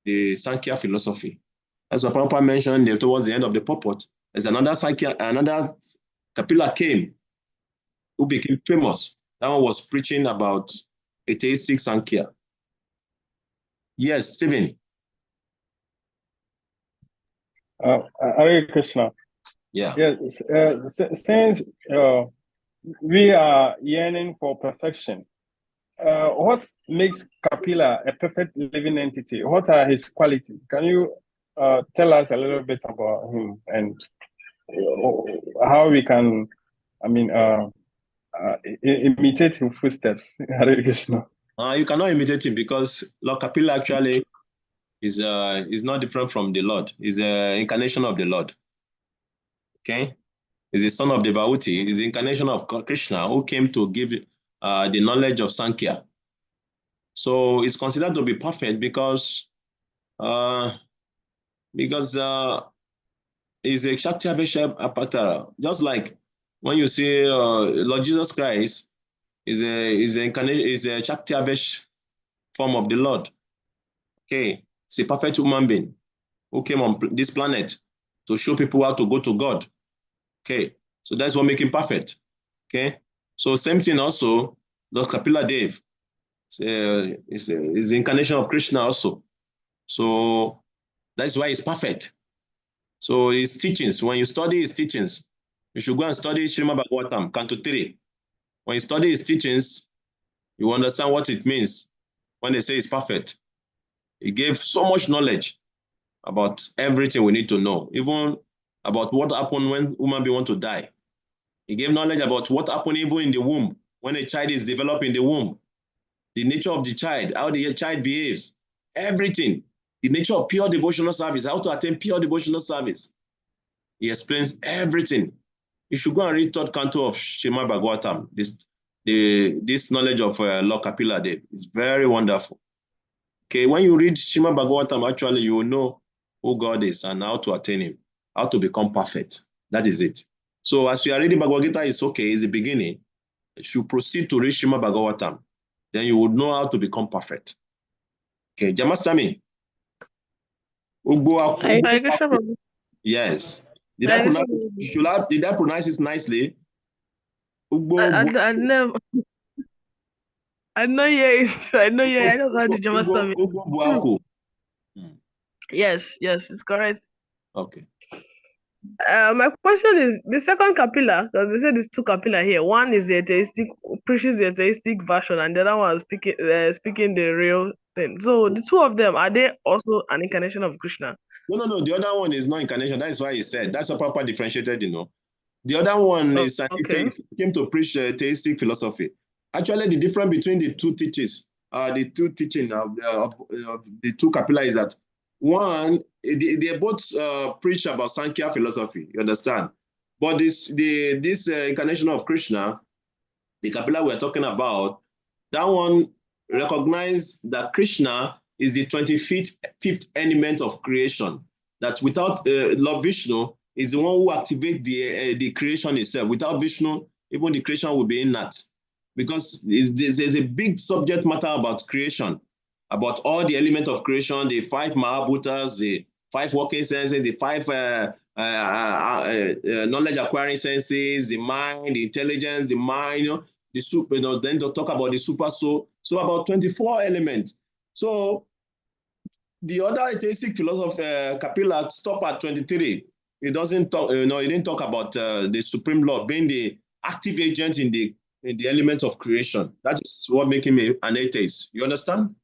the Sankhya philosophy. As the Prabhupada mentioned towards the end of the purport, there's another Kapila came who became famous. That one was preaching about atheistic Sankhya. Yes, Stephen. Hare Krishna. Yeah. Yes, since we are yearning for perfection, what makes Kapila a perfect living entity? What are his qualities? Can you tell us a little bit about him and how we can, imitate his footsteps? Hare Krishna. You cannot imitate him because Lord Kapila actually is not different from the Lord. He's an incarnation of the Lord. Okay? He's the son of Devauti. He's the incarnation of Krishna who came to give the knowledge of Sankhya. So it's considered to be perfect because he's a Shaktavesha Apatara. Just like when you say Lord Jesus Christ is a incarnation, is a Shaktiavesh form of the Lord. Okay, it's a perfect human being who came on this planet to show people how to go to God. Okay, so that's what makes him perfect. Okay, so same thing also, Lord Kapila Dev is the incarnation of Krishna also. So that's why he's perfect. So his teachings, when you study his teachings, you should go and study Srimad Bhagavatam, Canto 3. When you study his teachings, you understand what it means when they say it's perfect. He gave so much knowledge about everything we need to know, even about what happened when human being want to die. He gave knowledge about what happened even in the womb, when a child is developed in the womb, the nature of the child, how the child behaves, everything, the nature of pure devotional service, how to attain pure devotional service. He explains everything. You should go and read third canto of Srimad Bhagavatam. This knowledge of Lord Kapila Dev is very wonderful. Okay, when you read Srimad Bhagavatam, actually you will know who God is and how to attain him, how to become perfect. That is it. So as you are reading Bhagavad Gita, it's okay, it's the beginning. You should proceed to read Srimad Bhagavatam. Then you would know how to become perfect. Okay, Jamasami. Yes. Did I pronounce it nicely? I never. I know, yeah. I know, yeah. I just heard the Jamasami. Yes, it's correct. Okay. My question is the second Kapila, because they said there's two Kapila here. One is the atheistic, preaches the atheistic version, and the other one is speaking the real thing. So the two of them, are they also an incarnation of Krishna? No. The other one is not incarnation. That is why he said that's a proper differentiated, The other one is an atheist. He came to preach theistic philosophy. Actually, the difference between the two teachings, the two teaching of the two Kapila is that one, they both preach about Sankhya philosophy. You understand? But this incarnation of Krishna, the Kapila we're talking about, that one recognized that Krishna is the 25th element of creation. That without Lord Vishnu is the one who activates the creation itself. Without Vishnu, even the creation will be inert. Because there's a big subject matter about creation, about all the elements of creation, the 5 Mahabhutas, the 5 working senses, the 5 knowledge acquiring senses, the mind, the intelligence, the mind, the super, then to talk about the super soul. So about 24 elements. So the other atheistic philosopher, Kapila, stop at 23. It doesn't talk, he didn't talk about the Supreme Lord being the active agent in the element of creation. That is what makes him an atheist. You understand?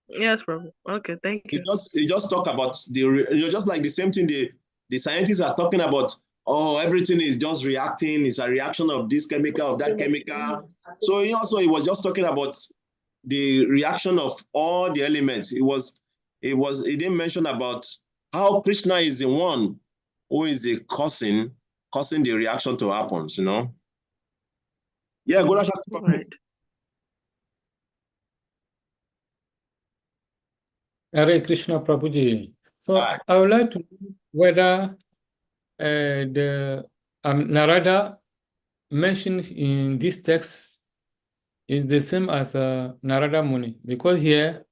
Yes, Prabhu. Okay, thank you. He just talk about just like the same thing the scientists are talking about. Oh, everything is just reacting. It's a reaction of this chemical, of that chemical. So he was just talking about the reaction of all the elements. He didn't mention about how Krishna is the one who is the causing the reaction to happen, Yeah, go ahead. Right. Hare Krishna Prabhuji. So I would like to know whether the Narada mentioned in this text is the same as Narada Muni, because here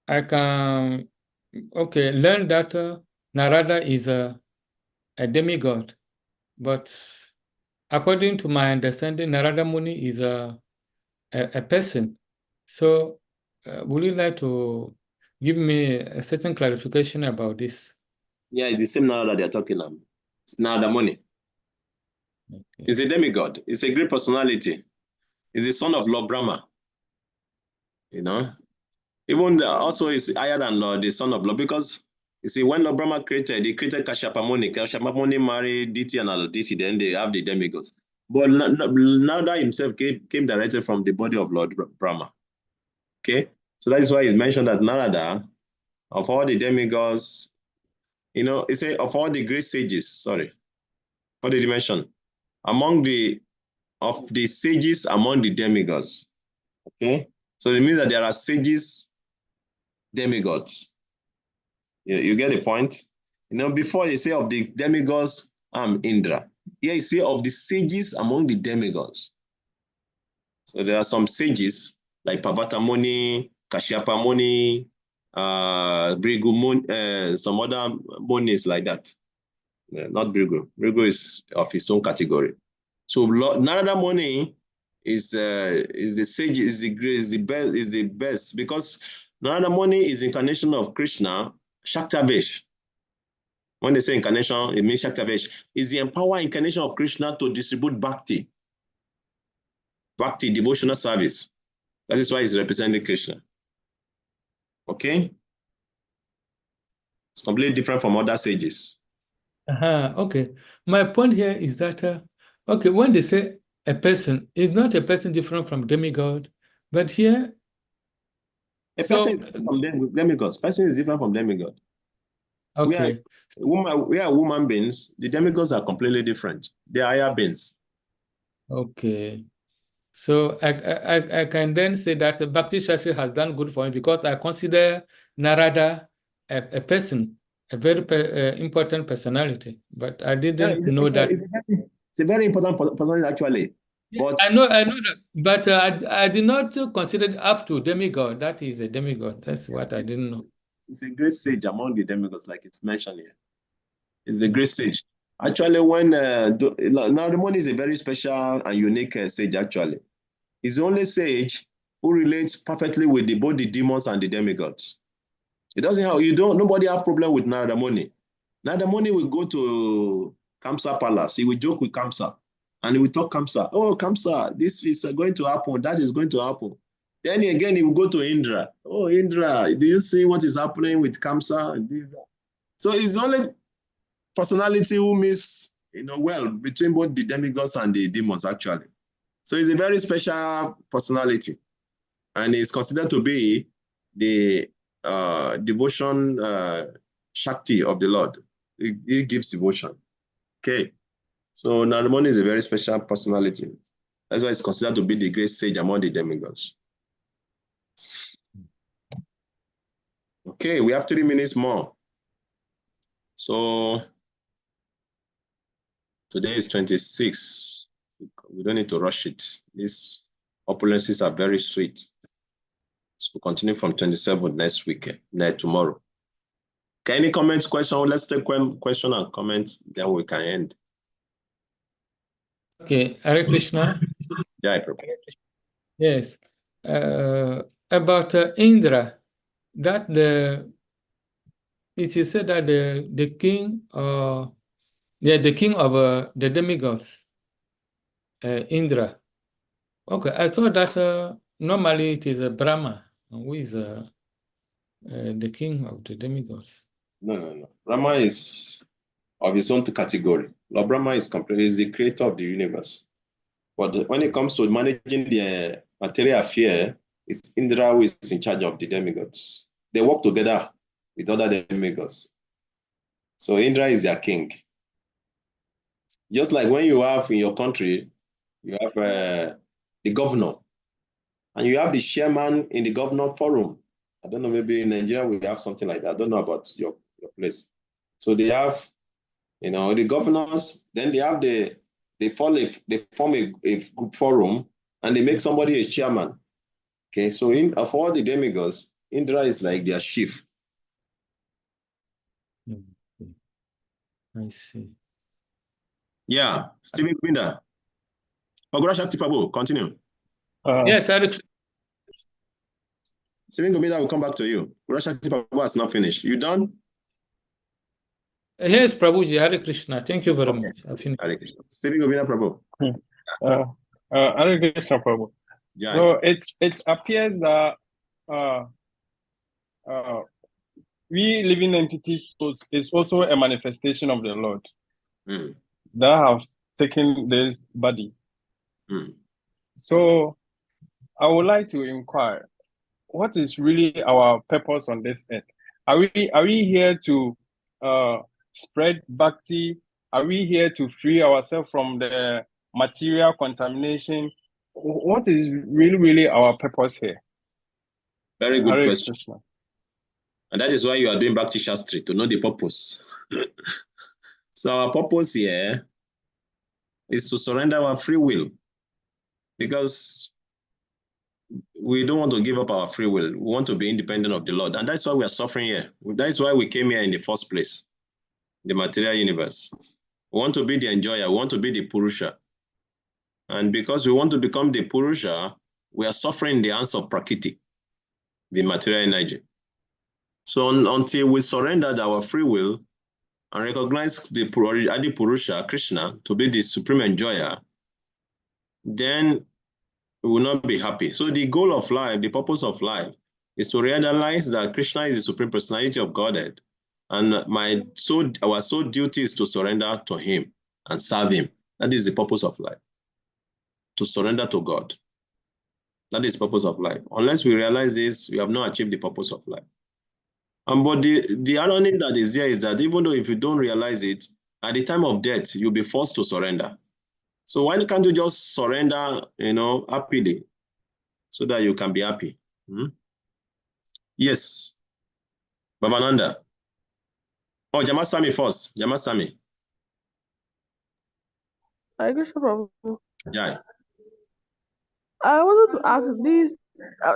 I can learn that Narada is a demigod, but according to my understanding, Narada Muni is a person. So would you like to give me a certain clarification about this? Yeah, it's the same Narada they're talking about. It's Narada Muni. Okay. He's a demigod. He's a great personality. He's the son of Lord Brahma. You know, even also he's higher than Lord, the son of Lord, because you see, when Lord Brahma created, he created Kashyapa Muni. Kashyapa Muni married Diti and Aditi, then they have the demigods. But Narada himself came directly from the body of Lord Brahma. Okay, so that is why it's mentioned that Narada, of all the demigods, you know, it says of all the great sages, sorry, what did he mention? Among the sages among the demigods. Okay, so it means that there are sages, demigods. You get the point? You know, before you say of the demigods, Indra. Here you say of the sages among the demigods. So there are some sages like Parvata Muni, Kashyapa Muni, Brigu Muni, some other munis like that. Not Brigu. Brigu is of his own category. So Narada Muni is the sage, is the best because Narada Muni is incarnation of Krishna, Shaktavesh. When they say incarnation, it means Shaktavesh. Is the empowered incarnation of Krishna to distribute Bhakti. Bhakti, devotional service. That is why he's representing Krishna. Okay? It's completely different from other sages. Okay. My point here is that, okay, when they say a person, is not a person different from demigod, but here... A person is different from demigods. Person is different from demigod. Okay. We are human beings. The demigods are completely different. They are higher beings. Okay. So I can then say that the Bhakti Shastri has done good for me because I consider Narada a person, a very important personality. But I didn't know that. It's a very important personality, actually. But I know that, but I did not consider it up to demigod. That is a demigod. That's what I didn't know. It's a great sage among the demigods, like it's mentioned here. It's a great sage. Actually, when Narada Muni is a very special and unique sage, actually. He's the only sage who relates perfectly with both the demons and the demigods. It doesn't have, nobody have problem with Narada Muni. Narada Muni will go to Kamsa Palace. He will joke with Kamsa and he will talk Kamsa. Oh, Kamsa, this is going to happen. That is going to happen. Then again, he will go to Indra. Oh, Indra, do you see what is happening with Kamsa? So he's the only personality who meets, well, between both the demigods and the demons, actually. So he's a very special personality. And he's considered to be the devotion Shakti of the Lord. He gives devotion. Okay. So Narada Muni is a very special personality. That's why it's considered to be the great sage among the demigods. Okay, we have 3 minutes more. So today is 26. We don't need to rush it. These opulences are very sweet. So we'll continue from 27 next week, tomorrow. Okay, any comments, question? Let's take question and comments, then we can end. Okay, Hare Krishna. Yeah, yes. About Indra, that it is said that the king of the demigods, Indra. Okay, I thought that normally it is a Brahma who is the king of the demigods. No. Brahma is of his own category. Lord Brahma is the creator of the universe. But when it comes to managing the material affair, it's Indra who is in charge of the demigods. They work together with other demigods. So Indra is their king. Just like when you have in your country, you have the governor, and you have the chairman in the governor forum. I don't know, maybe in Nigeria we have something like that. I don't know about your place. So they have, the governors, then they have they form a group forum, and they make somebody a chairman. Okay, so of all the demigods, Indra is like their chief. I see. Yeah, Stephen Grinda. Ogura Shakti Prabhu, continue. Yes, Alex. Stephen Gomida will come back to you. Ogura Shakti Prabhu has not finished. You done? Yes, Prabhuji, Hare Krishna. Thank you very much. I've finished. Hare Krishna. Stephen Govina Prabhu. Hare Krishna, Prabhu. Jai. So it appears that we living entities is also a manifestation of the Lord that have taken this body. So I would like to inquire, what is really our purpose on this earth? Are we here to spread Bhakti? Are we here to free ourselves from the material contamination? What is really our purpose here? Very good Hare question. Krishna. And that is why you are doing Bhakti Shastri, to know the purpose. So our purpose here is to surrender our free will, because we don't want to give up our free will. We want to be independent of the Lord. And that's why we are suffering here. That's why we came here in the first place, the material universe. We want to be the enjoyer. We want to be the Purusha. And because we want to become the Purusha, we are suffering the hands of Prakriti, the material energy. So until we surrendered our free will and recognize the Adi Purusha, Krishna, to be the supreme enjoyer, then we will not be happy. So the goal of life, the purpose of life, is to realize that Krishna is the supreme personality of Godhead, and our sole duty is to surrender to him and serve him. That is the purpose of life, to surrender to God. That is the purpose of life. Unless we realize this, we have not achieved the purpose of life. But the irony that is there is that even though if you don't realize it, at the time of death, you'll be forced to surrender. So why can't you just surrender, happily, so that you can be happy? Yes. Babananda. Oh, Jamasami first. Jamasami. I guess Prabhu. Yeah. I wanted to ask this.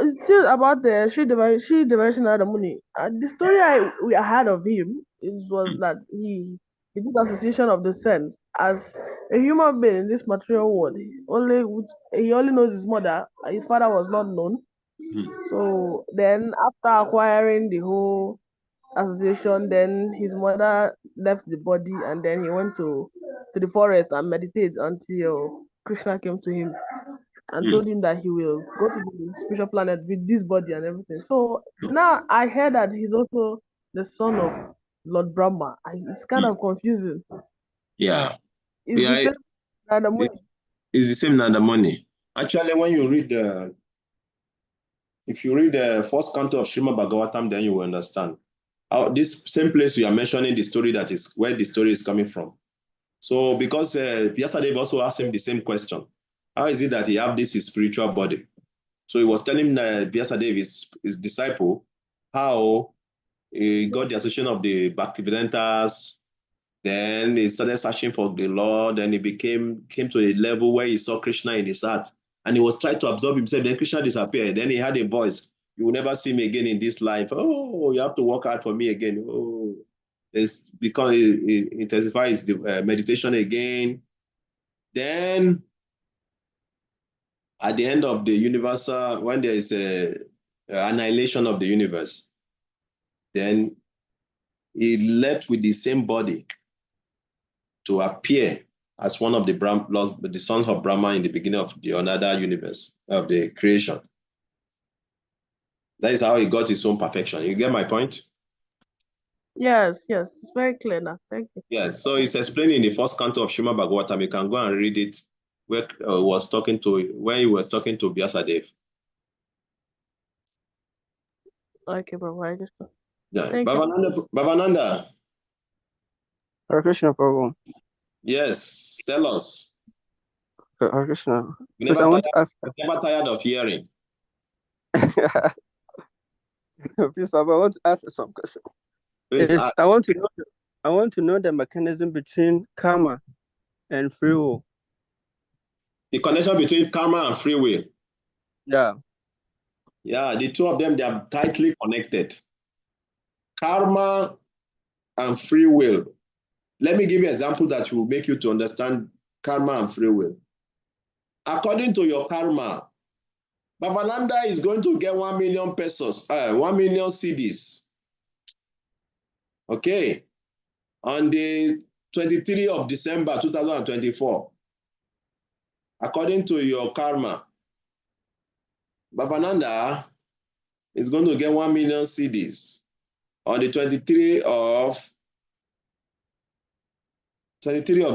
It's still about the Sri Devarishanada Muni. The story we heard of him was that he did association of the sense as a human being in this material world. He only knows his mother. His father was not known. So then, after acquiring the whole association, then his mother left the body, and then he went to the forest and meditated until Krishna came to him and told him that he will go to the spiritual planet with this body and everything. So now I heard that he's also the son of Lord Brahma. It's kind of confusing. Yeah. It's the same Nanda Muni. It's the same Nanda Muni. Actually, when you read if you read the first canto of Srimad Bhagavatam, then you will understand. This same place you are mentioning the story, that is where the story is coming from. So because Vyasadeva also asked him the same question. How is it that he have this spiritual body? So he was telling Vyasadeva, his disciple, how he got the association of the Bhaktivedantas. Then he started searching for the Lord, and he came to a level where he saw Krishna in his heart. And he was trying to absorb himself. Then Krishna disappeared. Then he had a voice. You will never see me again in this life. Oh, you have to work hard for me again. Oh, it's because it intensifies the meditation again. Then at the end of the universal, when there is a annihilation of the universe, then he left with the same body to appear as one of the sons of Brahma in the beginning of the another universe of the creation. That is how he got his own perfection. You get my point? Yes, it's very clear now. Thank you. Yes, so it's explained in the first canto of Srimad Bhagavatam. You can go and read it where he was talking to Vyasadeva. Okay, bro. I just Yeah. Bhavananda. Hare Krishna, Prabhu. Yes, tell us. Hare Krishna. We Please, I want to ask. never tired of hearing. Please, Baba, I want to ask some question. I want to know the mechanism between karma and free will. The connection between karma and free will. Yeah. Yeah, the two of them, they are tightly connected. Karma and free will. Let me give you an example that will make you to understand karma and free will. According to your karma, Babananda is going to get 1 million pesos, 1 million CDs. Okay. on the 23rd of December 2024, according to your karma, Babananda is going to get 1 million CDs on the 23rd of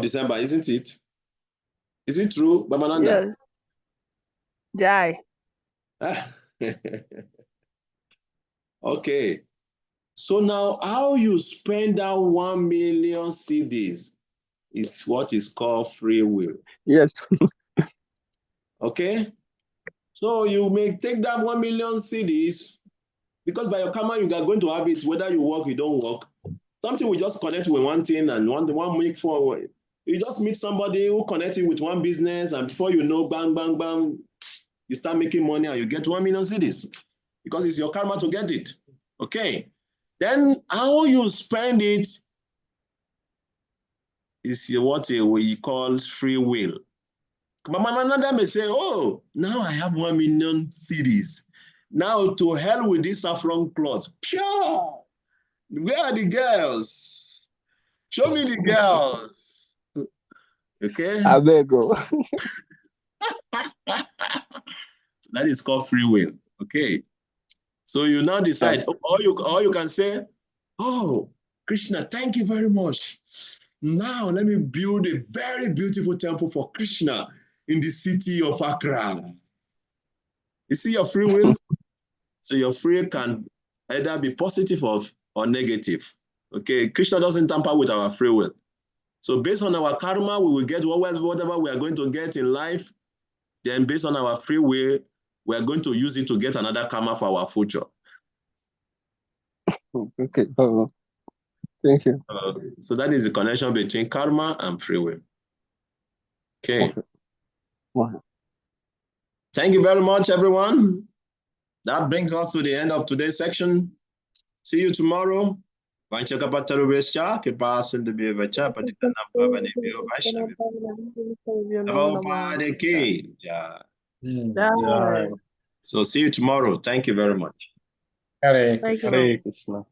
December, isn't it? Is it true, Babananda? Yes. Jai. Okay. So now how you spend that 1 million CDs is what is called free will. Yes. Okay? So you may take that 1 million CDs because by your karma, you are going to have it whether you work, you don't work. Something will just connect with one thing and one make forward. You just meet somebody who connects you with one business, and before you know, bang, bang, bang, you start making money and you get 1 million CDs because it's your karma to get it. Okay. Then how you spend it is what we call free will. But another may say, oh, now I have 1 million CDs. Now to hell with this saffron cloth. Pure. Where are the girls? Show me the girls. Okay. I better go. That is called free will. Okay. So you now decide, or you can say, oh, Krishna, thank you very much. Now let me build a very beautiful temple for Krishna in the city of Accra. You see your free will? So your free can either be positive or negative. Okay, Krishna doesn't tamper with our free will. So based on our karma, we will get whatever we are going to get in life. Then based on our free will, we are going to use it to get another karma for our future. Okay. Thank you. So that is the connection between karma and free will. Okay. Wow. Thank you very much, everyone. That brings us to the end of today's section. See you tomorrow. So see you tomorrow. Thank you very much. Hare Krishna.